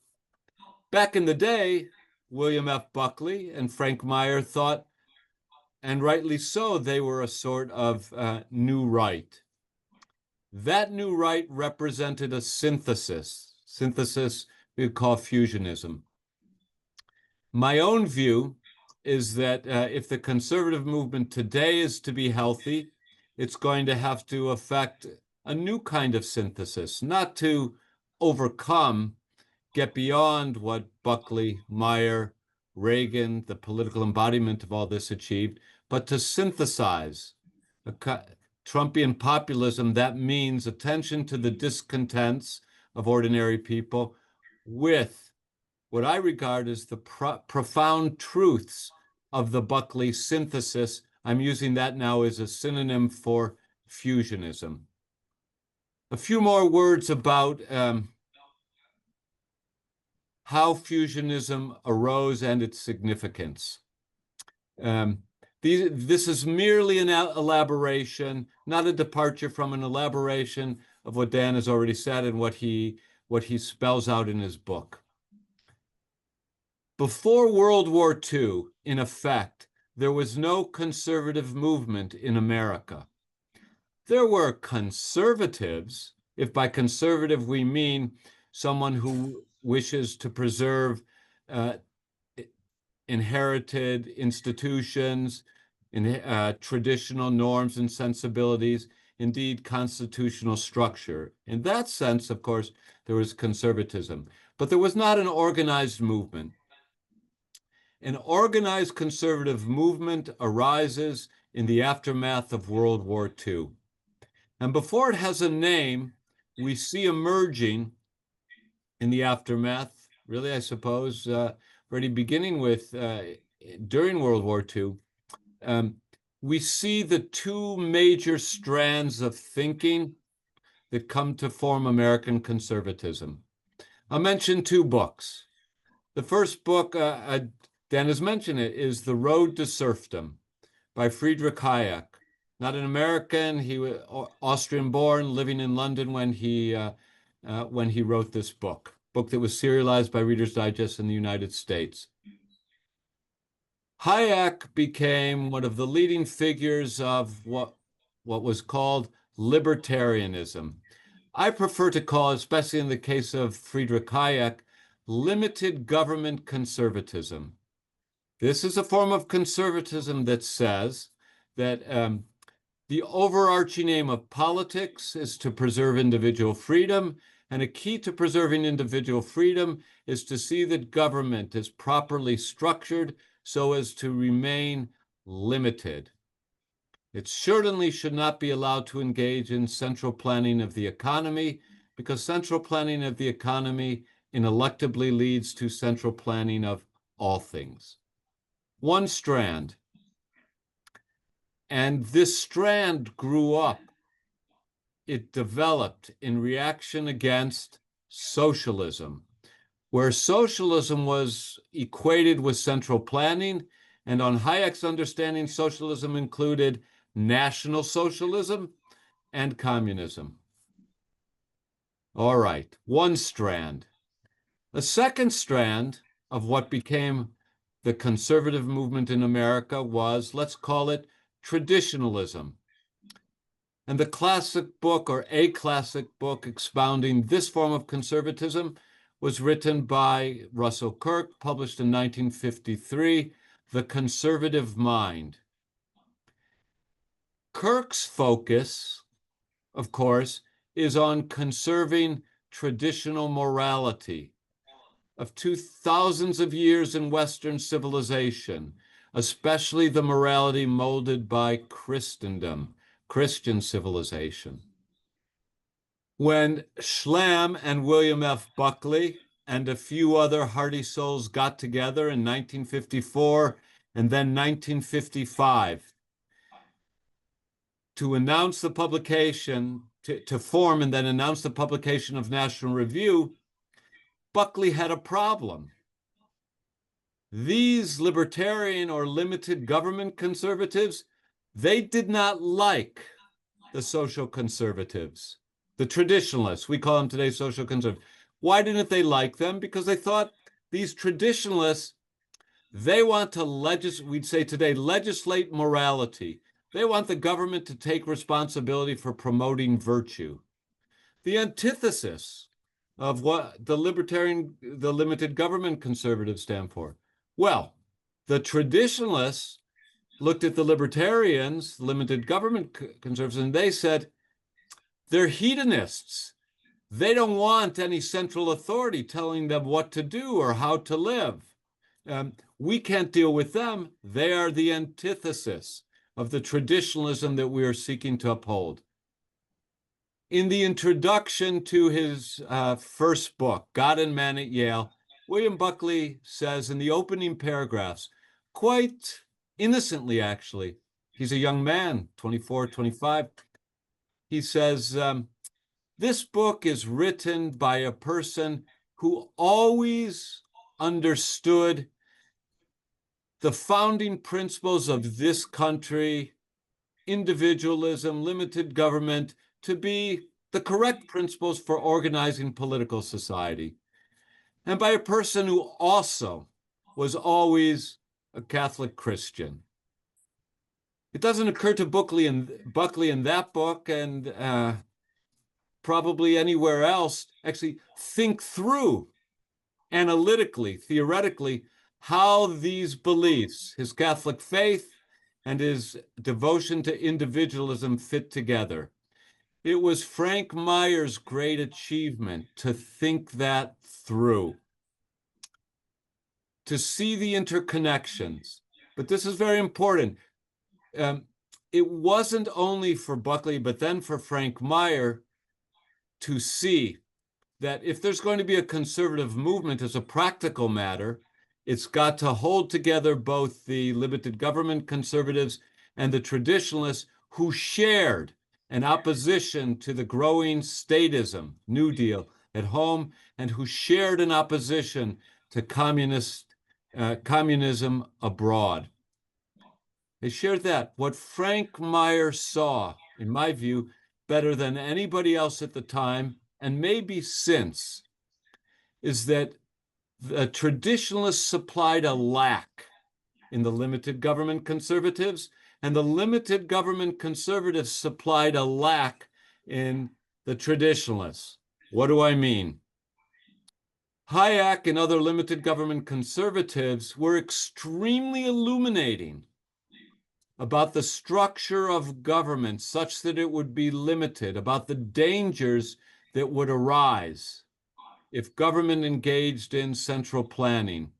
back in the day, William F. Buckley and Frank Meyer thought, and rightly so, they were a sort of new right. That new right represented a synthesis we would call fusionism. My own view is that if the conservative movement today is to be healthy, it's going to have to affect a new kind of synthesis, not to overcome, get beyond what Buckley, Meyer, Reagan, the political embodiment of all this achieved, but to synthesize. Trumpian populism, that means attention to the discontents of ordinary people with what I regard as the profound truths of the Buckley synthesis. I'm using that now as a synonym for fusionism. A few more words about how fusionism arose and its significance. This is merely an elaboration, not a departure from an elaboration of what Dan has already said and what he spells out in his book. Before World War II, in effect, there was no conservative movement in America. There were conservatives, if by conservative we mean someone who wishes to preserve inherited institutions, traditional norms and sensibilities, indeed constitutional structure. In that sense, of course, there was conservatism, but there was not an organized movement. An organized conservative movement arises in the aftermath of World War II. And before it has a name, we see emerging in the aftermath, really, I suppose, already beginning with during World War II, we see the two major strands of thinking that come to form American conservatism. I'll mention two books. The first book, Dan has mentioned it, is The Road to Serfdom by Friedrich Hayek. Not an American, he was Austrian-born, living in London when he wrote this book that was serialized by Reader's Digest in the United States. Hayek became one of the leading figures of what was called libertarianism. I prefer to call, especially in the case of Friedrich Hayek, limited government conservatism. This is a form of conservatism that says that the overarching aim of politics is to preserve individual freedom, and a key to preserving individual freedom is to see that government is properly structured so as to remain limited. It certainly should not be allowed to engage in central planning of the economy, because central planning of the economy ineluctably leads to central planning of all things. One strand. And this strand grew up. It developed in reaction against socialism, where socialism was equated with central planning, and on Hayek's understanding, socialism included National Socialism and communism. All right, one strand. A second strand of what became the conservative movement in America was, let's call it, traditionalism. And the classic book, or a classic book, expounding this form of conservatism was written by Russell Kirk, published in 1953, The Conservative Mind. Kirk's focus, of course, is on conserving traditional morality of 2000s of years in Western civilization, especially the morality molded by Christendom, Christian civilization. When Schlemm and William F. Buckley and a few other hardy souls got together in 1954 and then 1955 to announce the publication, to form and then announce the publication of National Review, Buckley had a problem. These libertarian or limited government conservatives, they did not like the social conservatives, the traditionalists. We call them today social conservatives. Why didn't they like them? Because they thought these traditionalists, they want to we'd say today, legislate morality. They want the government to take responsibility for promoting virtue. The antithesis of what the limited government conservatives stand for. Well, the traditionalists looked at the libertarians, limited government conservatives, and they said, they're hedonists. They don't want any central authority telling them what to do or how to live. We can't deal with them. They are the antithesis of the traditionalism that we are seeking to uphold. In the introduction to his first book, God and Man at Yale, William Buckley says in the opening paragraphs, quite innocently actually, he's a young man, 24, 25, he says, this book is written by a person who always understood the founding principles of this country, individualism, limited government, to be the correct principles for organizing political society. And by a person who also was always a Catholic Christian. It doesn't occur to Buckley in that book and probably anywhere else, actually think through analytically, theoretically, how these beliefs, his Catholic faith and his devotion to individualism fit together. It was Frank Meyer's great achievement to think that through, to see the interconnections. But this is very important. It wasn't only for Buckley, but then for Frank Meyer to see that if there's going to be a conservative movement as a practical matter, it's got to hold together both the limited government conservatives and the traditionalists who shared an opposition to the growing statism, New Deal at home, and who shared an opposition to communism abroad. They shared that. What Frank Meyer saw, in my view, better than anybody else at the time, and maybe since, is that the traditionalists supplied a lack in the limited government conservatives, and the limited government conservatives supplied a lack in the traditionalists. What do I mean? Hayek and other limited government conservatives were extremely illuminating about the structure of government such that it would be limited, about the dangers that would arise if government engaged in central planning.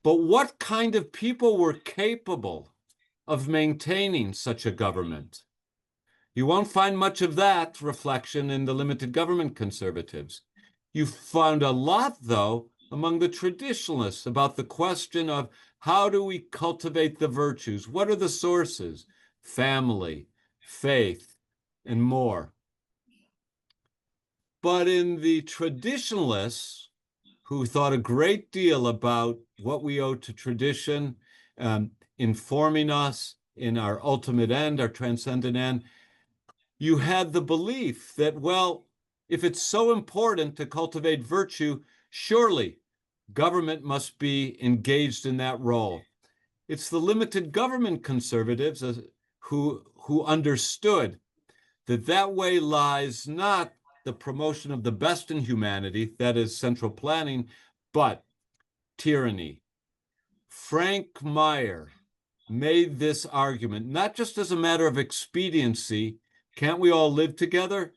But what kind of people were capable of maintaining such a government? You won't find much of that reflection in the limited government conservatives. You found a lot, though, among the traditionalists about the question of how do we cultivate the virtues? What are the sources? Family, faith, and more. But in the traditionalists, who thought a great deal about what we owe to tradition, informing us in our ultimate end, our transcendent end, you had the belief that, well, if it's so important to cultivate virtue, surely government must be engaged in that role. It's the limited government conservatives who understood that that way lies not the promotion of the best in humanity, that is central planning, but tyranny. Frank Meyer made this argument, not just as a matter of expediency, can't we all live together?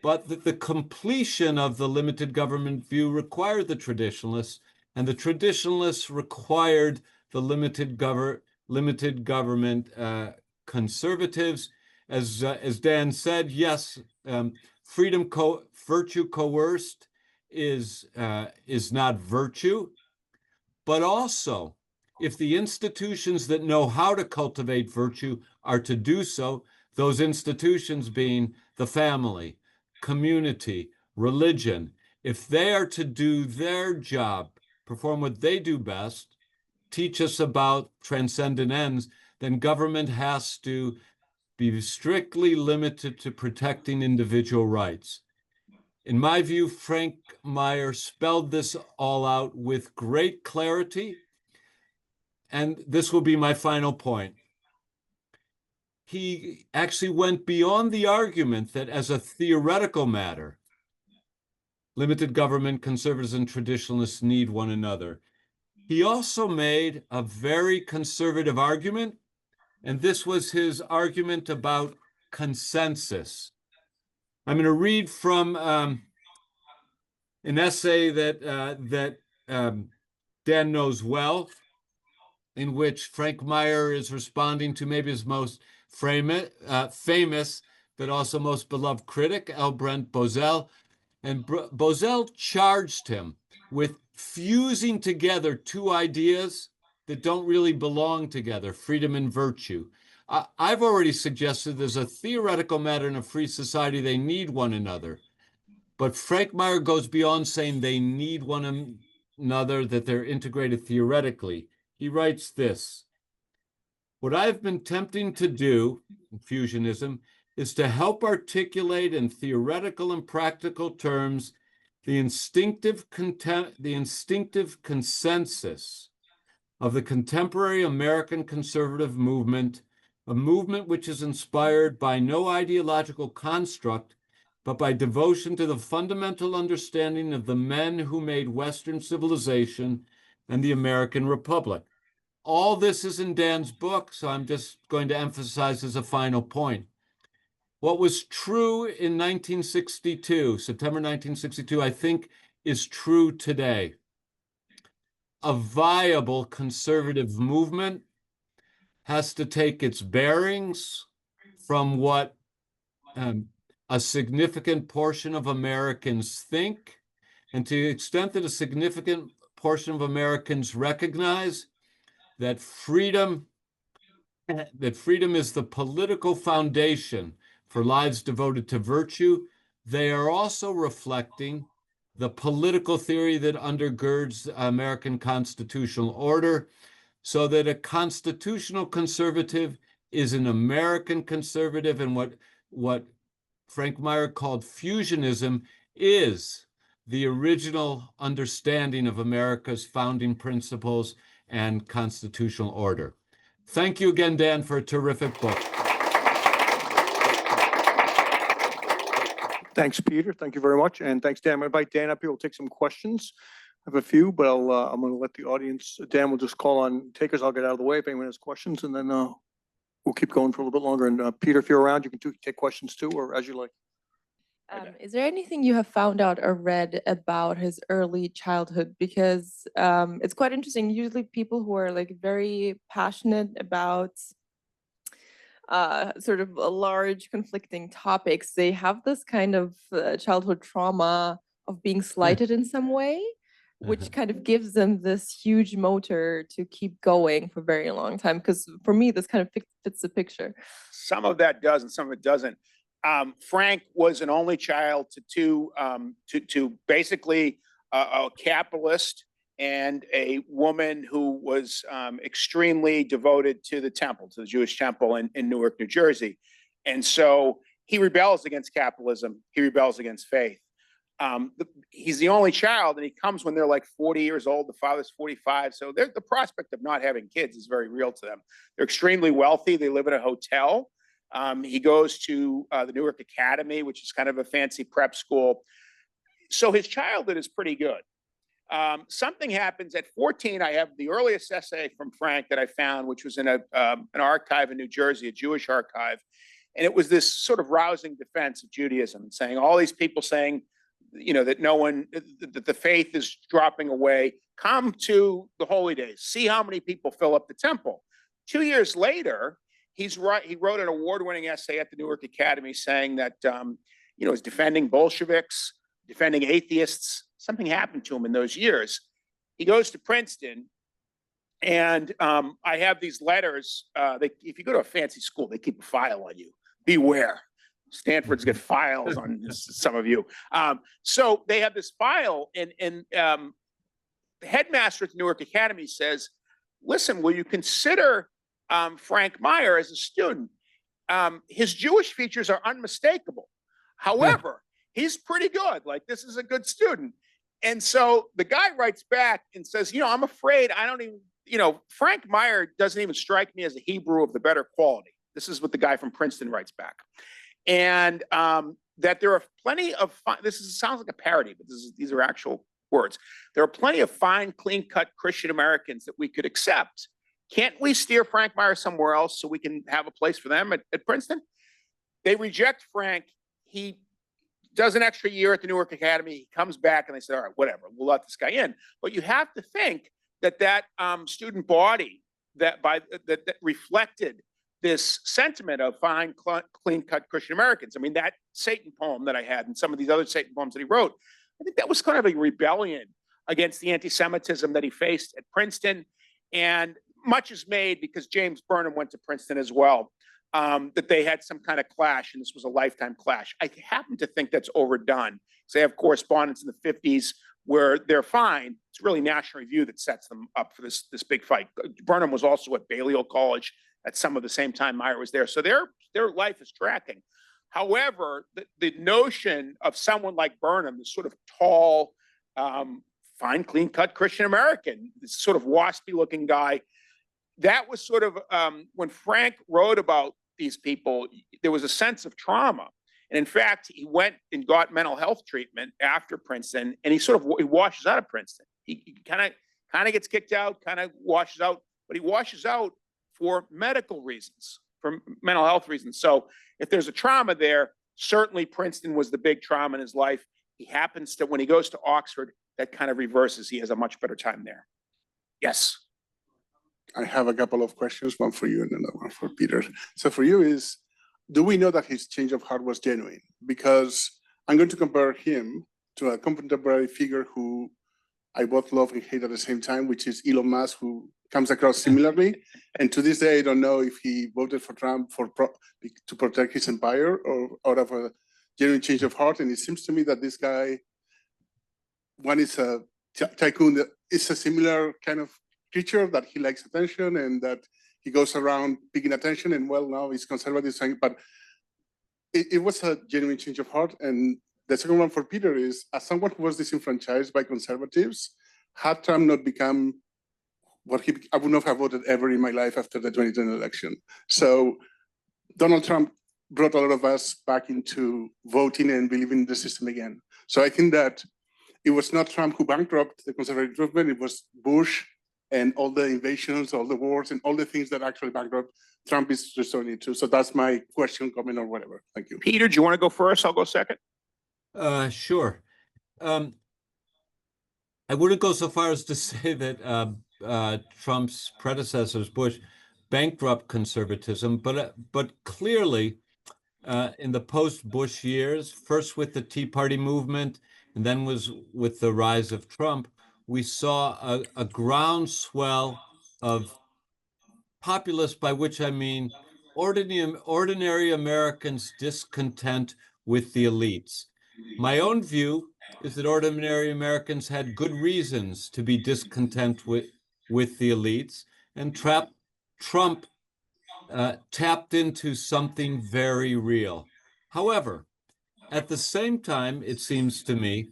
But that the completion of the limited government view required the traditionalists, and the traditionalists required the limited government conservatives. As Dan said, yes, virtue coerced is not virtue, but also if the institutions that know how to cultivate virtue are to do so, those institutions being the family, community, religion, if they are to do their job, perform what they do best, teach us about transcendent ends, then government has to be strictly limited to protecting individual rights. In my view, Frank Meyer spelled this all out with great clarity, and this will be my final point. He actually went beyond the argument that as a theoretical matter, limited government conservatives and traditionalists need one another. He also made a very conservative argument, and this was his argument about consensus. I'm going to read from an essay that Dan knows well, in which Frank Meyer is responding to maybe his most famous, but also most beloved critic, L. Brent Bozell. And Bozell charged him with fusing together two ideas that don't really belong together, freedom and virtue. I've already suggested there's a theoretical matter in a free society, they need one another. But Frank Meyer goes beyond saying they need one another, that they're integrated theoretically. He writes this: what I've been attempting to do in fusionism is to help articulate in theoretical and practical terms the instinctive consensus of the contemporary American conservative movement, a movement which is inspired by no ideological construct, but by devotion to the fundamental understanding of the men who made Western civilization and the American Republic. All this is in Dan's book, so I'm just going to emphasize as a final point. What was true in 1962, September 1962, I think is true today. A viable conservative movement has to take its bearings from what a significant portion of Americans think, and to the extent that a significant portion of Americans recognize that freedom is the political foundation for lives devoted to virtue, they are also reflecting the political theory that undergirds the American constitutional order, so that a constitutional conservative is an American conservative, and what Frank Meyer called fusionism is the original understanding of America's founding principles and constitutional order. Thank you again, Dan, for a terrific book. Thanks, Peter. Thank you very much. And thanks, Dan. I'm going to invite Dan up here. We'll take some questions. I have a few, but I'm going to let the audience, Dan will just call on takers. I'll get out of the way if anyone has questions, and then we'll keep going for a little bit longer. And Peter, if you're around, you can take questions too, or as you like. Is there anything you have found out or read about his early childhood? Because it's quite interesting. Usually people who are like very passionate about sort of large conflicting topics, they have this kind of childhood trauma of being slighted in some way, which kind of gives them this huge motor to keep going for a very long time. Because for me, this kind of fits the picture. Some of that does and some of it doesn't. Frank was an only child to basically a capitalist and a woman who was extremely devoted to the temple, to the Jewish temple in Newark, New Jersey. And so he rebels against capitalism. He rebels against faith. He's the only child, and he comes when they're like 40 years old. The father's 45. So the prospect of not having kids is very real to them. They're extremely wealthy. They live in a hotel. He goes to the Newark Academy, which is kind of a fancy prep school. So his childhood is pretty good. Something happens at 14. I have the earliest essay from Frank that I found, which was in an archive in New Jersey, a Jewish archive. And it was this sort of rousing defense of Judaism, saying all these people saying, you know, that that the faith is dropping away. Come to the holy days. See how many people fill up the temple. 2 years later, he wrote an award-winning essay at the Newark Academy saying that, you know, he's defending Bolsheviks, defending atheists. Something happened to him in those years. He goes to Princeton, and I have these letters. If you go to a fancy school, they keep a file on you. Beware. Stanford's got files on some of you. So they have this file, and the headmaster at the Newark Academy says, listen, will you consider Frank Meyer as a student? His Jewish features are unmistakable. However, he's pretty good. Like, this is a good student. And so the guy writes back and says, you know, I'm afraid I don't even, you know, Frank Meyer doesn't even strike me as a Hebrew of the better quality. This is what the guy from Princeton writes back. And that there are plenty of, sounds like a parody, but these are actual words. There are plenty of fine, clean-cut Christian Americans that we could accept. Can't we steer Frank Meyer somewhere else so we can have a place for them at Princeton? They reject Frank. He does an extra year at the Newark Academy. He comes back and they say, all right, whatever, we'll let this guy in. But you have to think that student body that reflected this sentiment of fine, clean-cut Christian Americans. I mean, that Satan poem that I had and some of these other Satan poems that he wrote, I think that was kind of a rebellion against the anti-Semitism that he faced at Princeton. And much is made, because James Burnham went to Princeton as well, that they had some kind of clash, and this was a lifetime clash. I happen to think that's overdone. So they have correspondence in the 50s where they're fine. It's really National Review that sets them up for this big fight. Burnham was also at Balliol College at some of the same time Meyer was there. So their life is tracking. However, the notion of someone like Burnham, this sort of tall, fine, clean-cut Christian American, this sort of waspy-looking guy, that was sort of, when Frank wrote about these people, there was a sense of trauma. And in fact, he went and got mental health treatment after Princeton, and he washes out of Princeton. He kind of gets kicked out, kind of washes out, but he washes out for medical reasons, for mental health reasons. So if there's a trauma there, certainly Princeton was the big trauma in his life. He happens to, when he goes to Oxford, that kind of reverses. He has a much better time there. Yes. I have a couple of questions, one for you and another one for Peter. So for you is, do we know that his change of heart was genuine? Because I'm going to compare him to a contemporary figure who I both love and hate at the same time, which is Elon Musk, who comes across similarly. And to this day, I don't know if he voted for Trump to protect his empire or out of a genuine change of heart. And it seems to me that this guy, one is a tycoon that is a similar kind of creature, that he likes attention and that he goes around picking attention, and well, now he's conservative, but it was a genuine change of heart. And the second one for Peter is, as someone who was disenfranchised by conservatives, had Trump not become what I would not have voted ever in my life after the 2020 election. So Donald Trump brought a lot of us back into voting and believing in the system again. So I think that it was not Trump who bankrupted the conservative movement, it was Bush and all the invasions, all the wars, and all the things that actually bankrupt Trump is resorting to. So that's my question, comment, or whatever. Thank you. Peter, do you want to go first? I'll go second. Sure. I wouldn't go so far as to say that Trump's predecessors, Bush, bankrupt conservatism, but clearly in the post-Bush years, first with the Tea Party movement, and then was with the rise of Trump, we saw a groundswell of populists, by which I mean ordinary Americans' discontent with the elites. My own view is that ordinary Americans had good reasons to be discontent with the elites, and Trump tapped into something very real. However, at the same time, it seems to me,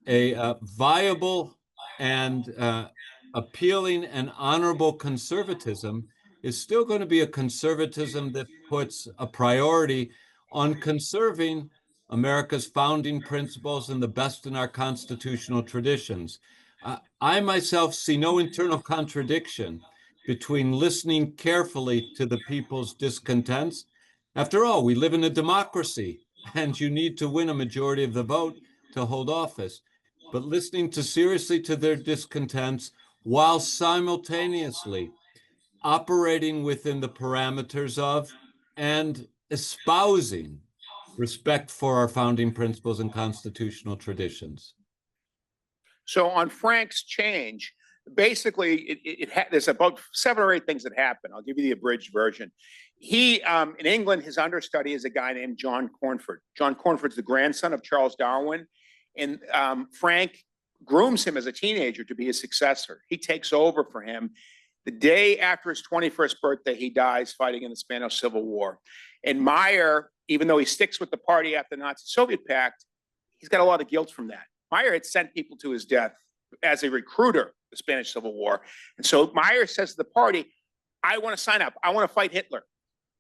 a viable and appealing and honorable conservatism is still going to be a conservatism that puts a priority on conserving America's founding principles and the best in our constitutional traditions. I myself see no internal contradiction between listening carefully to the people's discontents. After all, we live in a democracy, and you need to win a majority of the vote to hold office. But listening seriously to their discontents while simultaneously operating within the parameters of and espousing respect for our founding principles and constitutional traditions. So on Frank's change, basically, there's about 7 or 8 things that happen. I'll give you the abridged version. He, in England, his understudy is a guy named John Cornford. John Cornford's the grandson of Charles Darwin, and Frank grooms him as a teenager to be his successor. He takes over for him. The day after his 21st birthday, he dies fighting in the Spanish Civil War. And Meyer, even though he sticks with the party after the Nazi-Soviet pact, he's got a lot of guilt from that. Meyer had sent people to his death as a recruiter, the Spanish Civil War. And so Meyer says to the party, I want to sign up. I want to fight Hitler.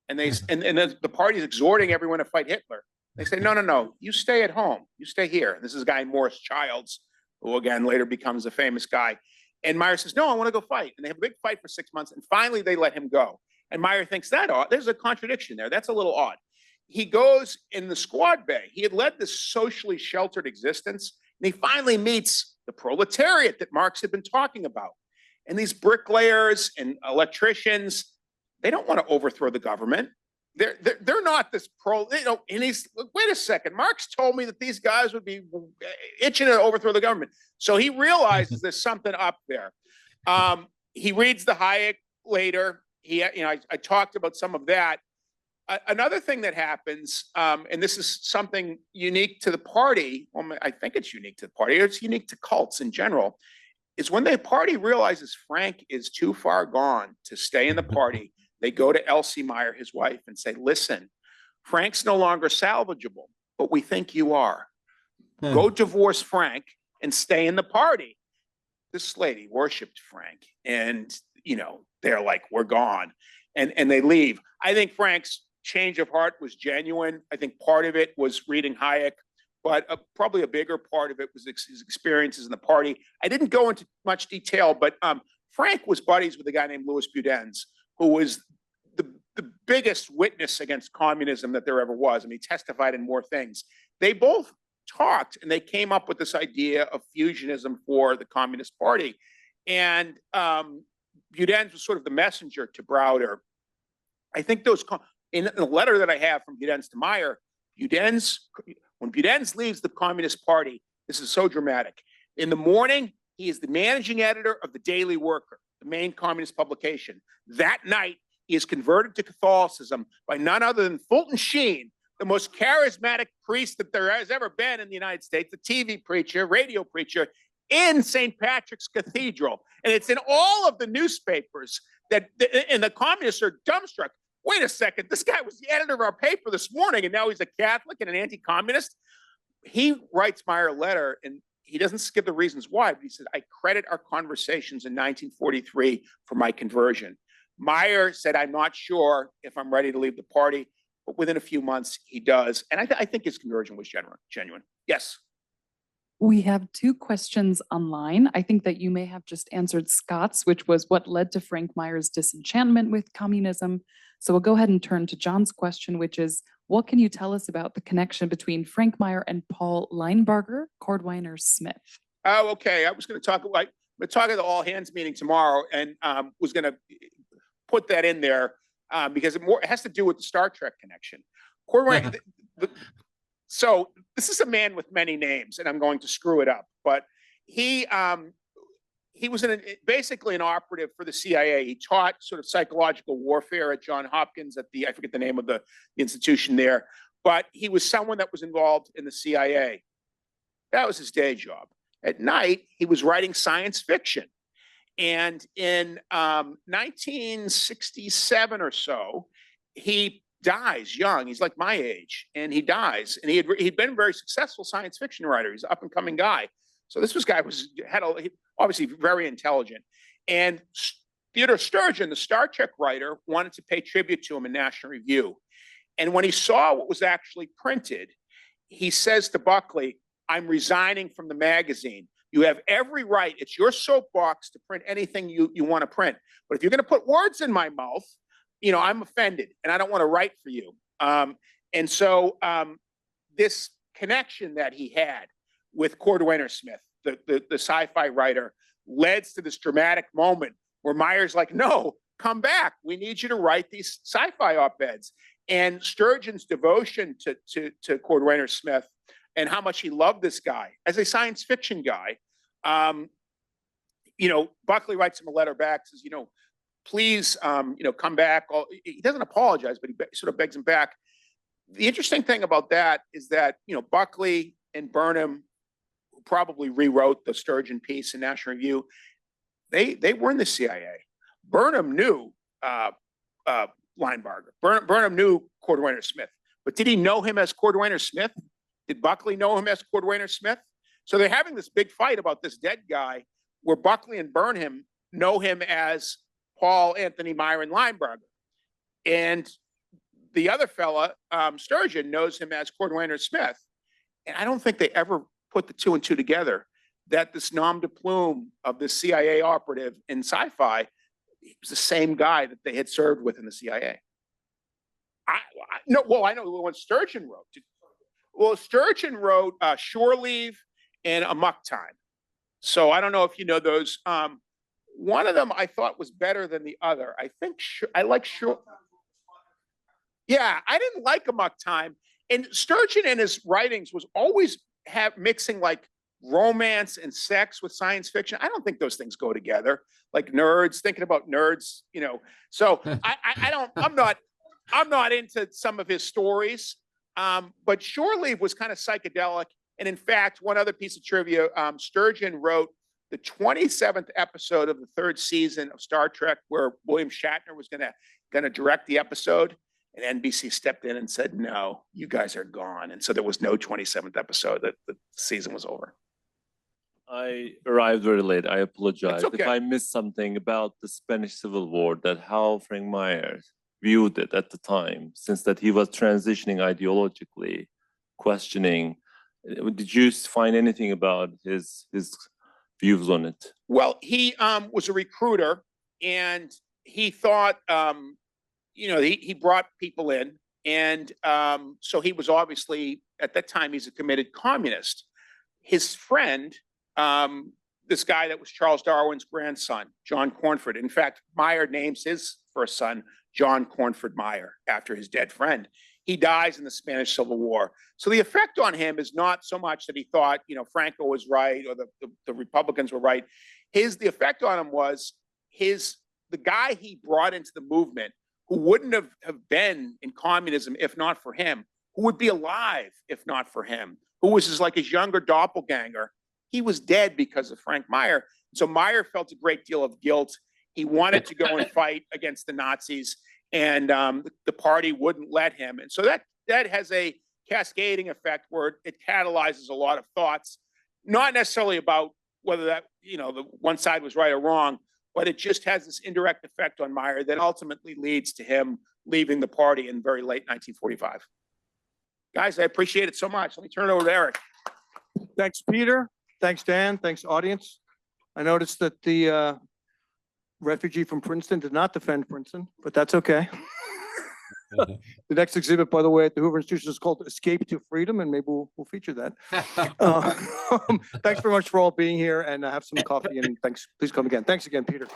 And the party is exhorting everyone to fight Hitler. They say, no, you stay at home. You stay here. This is a guy, Morris Childs, who again later becomes a famous guy. And Meyer says, no, I want to go fight. And they have a big fight for 6 months. And finally, they let him go. And Meyer thinks there's a contradiction there. That's a little odd. He goes in the squad bay. He had led this socially sheltered existence. And he finally meets the proletariat that Marx had been talking about. And these bricklayers and electricians, they don't want to overthrow the government. They're not this and he's, wait a second, Marx told me that these guys would be itching to overthrow the government. So he realizes there's something up there. He reads the Hayek later. I talked about some of that. Another thing that happens, and this is something unique to the party, well, I think it's unique to the party, it's unique to cults in general, is when the party realizes Frank is too far gone to stay in the party, they go to Elsie Meyer, his wife, and say, listen, Frank's no longer salvageable, but we think you are. Go divorce Frank and stay in the party. This lady worshipped Frank, and, they're like, we're gone. And they leave. I think Frank's change of heart was genuine. I think part of it was reading Hayek, but probably a bigger part of it was his experiences in the party. I didn't go into much detail, but Frank was buddies with a guy named Louis Budens, who was the biggest witness against communism that there ever was. I mean, he testified in more things. They both talked, and they came up with this idea of fusionism for the Communist Party. And Budens was sort of the messenger to Browder. I think in the letter that I have from Budens to Meyer, when Budens leaves the Communist Party, this is so dramatic. In the morning, he is the managing editor of the Daily Worker, the main communist publication. That night, he is converted to Catholicism by none other than Fulton Sheen, the most charismatic priest that there has ever been in the United States, the TV preacher, radio preacher, in St. Patrick's Cathedral. And it's in all of the newspapers and the communists are dumbstruck. Wait a second, this guy was the editor of our paper this morning, and now he's a Catholic and an anti-communist. He writes Meyer a letter, and he doesn't skip the reasons why, but he says, I credit our conversations in 1943 for my conversion. Meyer said, I'm not sure if I'm ready to leave the party, but within a few months he does. And I think his conversion was genuine. Yes. We have two questions online. I think that you may have just answered Scott's, which was what led to Frank Meyer's disenchantment with communism. So we'll go ahead and turn to John's question, which is, what can you tell us about the connection between Frank Meyer and Paul Linebarger, Cordwainer Smith? Oh, okay. I was going to talk at the all hands meeting tomorrow, and was going to put that in there because it has to do with the Star Trek connection. Cordwainer. So this is a man with many names, and I'm going to screw it up, but he was basically an operative for the CIA. He taught sort of psychological warfare at Johns Hopkins I forget the name of the institution there, but he was someone that was involved in the CIA. That was his day job. At night, he was writing science fiction. And in 1967 or so, he dies young. He's like my age, and he dies. And he'd been a very successful science fiction writer. He's an up and coming guy. So this guy had obviously very intelligent. And Theodore Sturgeon, the Star Trek writer, wanted to pay tribute to him in National Review. And when he saw what was actually printed, he says to Buckley, "I'm resigning from the magazine. You have every right. It's your soapbox to print anything you want to print. But if you're going to put words in my mouth, I'm offended, and I don't want to write for you." And so this connection that he had with Cordwainer Smith, the sci-fi writer, led to this dramatic moment where Meyer's like, "No, come back. We need you to write these sci-fi op-eds." And Sturgeon's devotion to Cordwainer Smith and how much he loved this guy as a science fiction guy. Buckley writes him a letter back, says, "Please, come back." He doesn't apologize, but he sort of begs him back. The interesting thing about that is that, Buckley and Burnham, who probably rewrote the Sturgeon piece in National Review, they were in the CIA. Burnham knew Linebarger. Burnham knew Cordwainer Smith, but did he know him as Cordwainer Smith? Did Buckley know him as Cordwainer Smith? So they're having this big fight about this dead guy, where Buckley and Burnham know him as Paul Anthony Meyer and Linebarger. And the other fella, Sturgeon, knows him as Cordwainer Smith. And I don't think they ever put the two and two together, that this nom de plume of this CIA operative in sci-fi was the same guy that they had served with in the CIA. I know what Sturgeon wrote. Well, Sturgeon wrote Shore Leave and Amok Time. So I don't know if you know those. One of them I thought was better than the other. I think I like Shore. Yeah, I didn't like Amok Time. And Sturgeon in his writings was always mixing like romance and sex with science fiction. I don't think those things go together. Like nerds, thinking about nerds, So I'm not into some of his stories. But Shore Leave was kind of psychedelic. And in fact, one other piece of trivia, Sturgeon wrote the 27th episode of the third season of Star Trek, where William Shatner was going to direct the episode. And NBC stepped in and said, "No, you guys are gone." And so there was no 27th episode. The season was over. I arrived very late. I apologize. Okay. If I missed something about the Spanish Civil War, that how Frank Meyer viewed it at the time, since that he was transitioning ideologically, questioning. Did you find anything about his views on it? Well, he was a recruiter, and he thought, he brought people in. And so he was obviously, at that time, he's a committed communist. His friend, this guy that was Charles Darwin's grandson, John Cornford. In fact, Meyer names his first son John Cornford Meyer after his dead friend. He dies in the Spanish Civil War. So the effect on him is not so much that he thought, Franco was right or the Republicans were right. The effect on him was the guy he brought into the movement, who wouldn't have been in communism if not for him, who would be alive if not for him, who was his younger doppelganger. He was dead because of Frank Meyer. So Meyer felt a great deal of guilt. He wanted to go and fight against the Nazis, and the party wouldn't let him. And so that has a cascading effect where it catalyzes a lot of thoughts, not necessarily about whether that, the one side was right or wrong, but it just has this indirect effect on Meyer that ultimately leads to him leaving the party in very late 1945. Guys, I appreciate it so much. Let me turn it over to Eric. Thanks, Peter. Thanks, Dan. Thanks, audience. I noticed that the refugee from Princeton did not defend Princeton, but that's okay. The next exhibit, by the way, at the Hoover Institution is called Escape to Freedom, and maybe we'll feature that. Thanks very much for all being here, and have some coffee, and thanks. Please come again. Thanks again, Peter.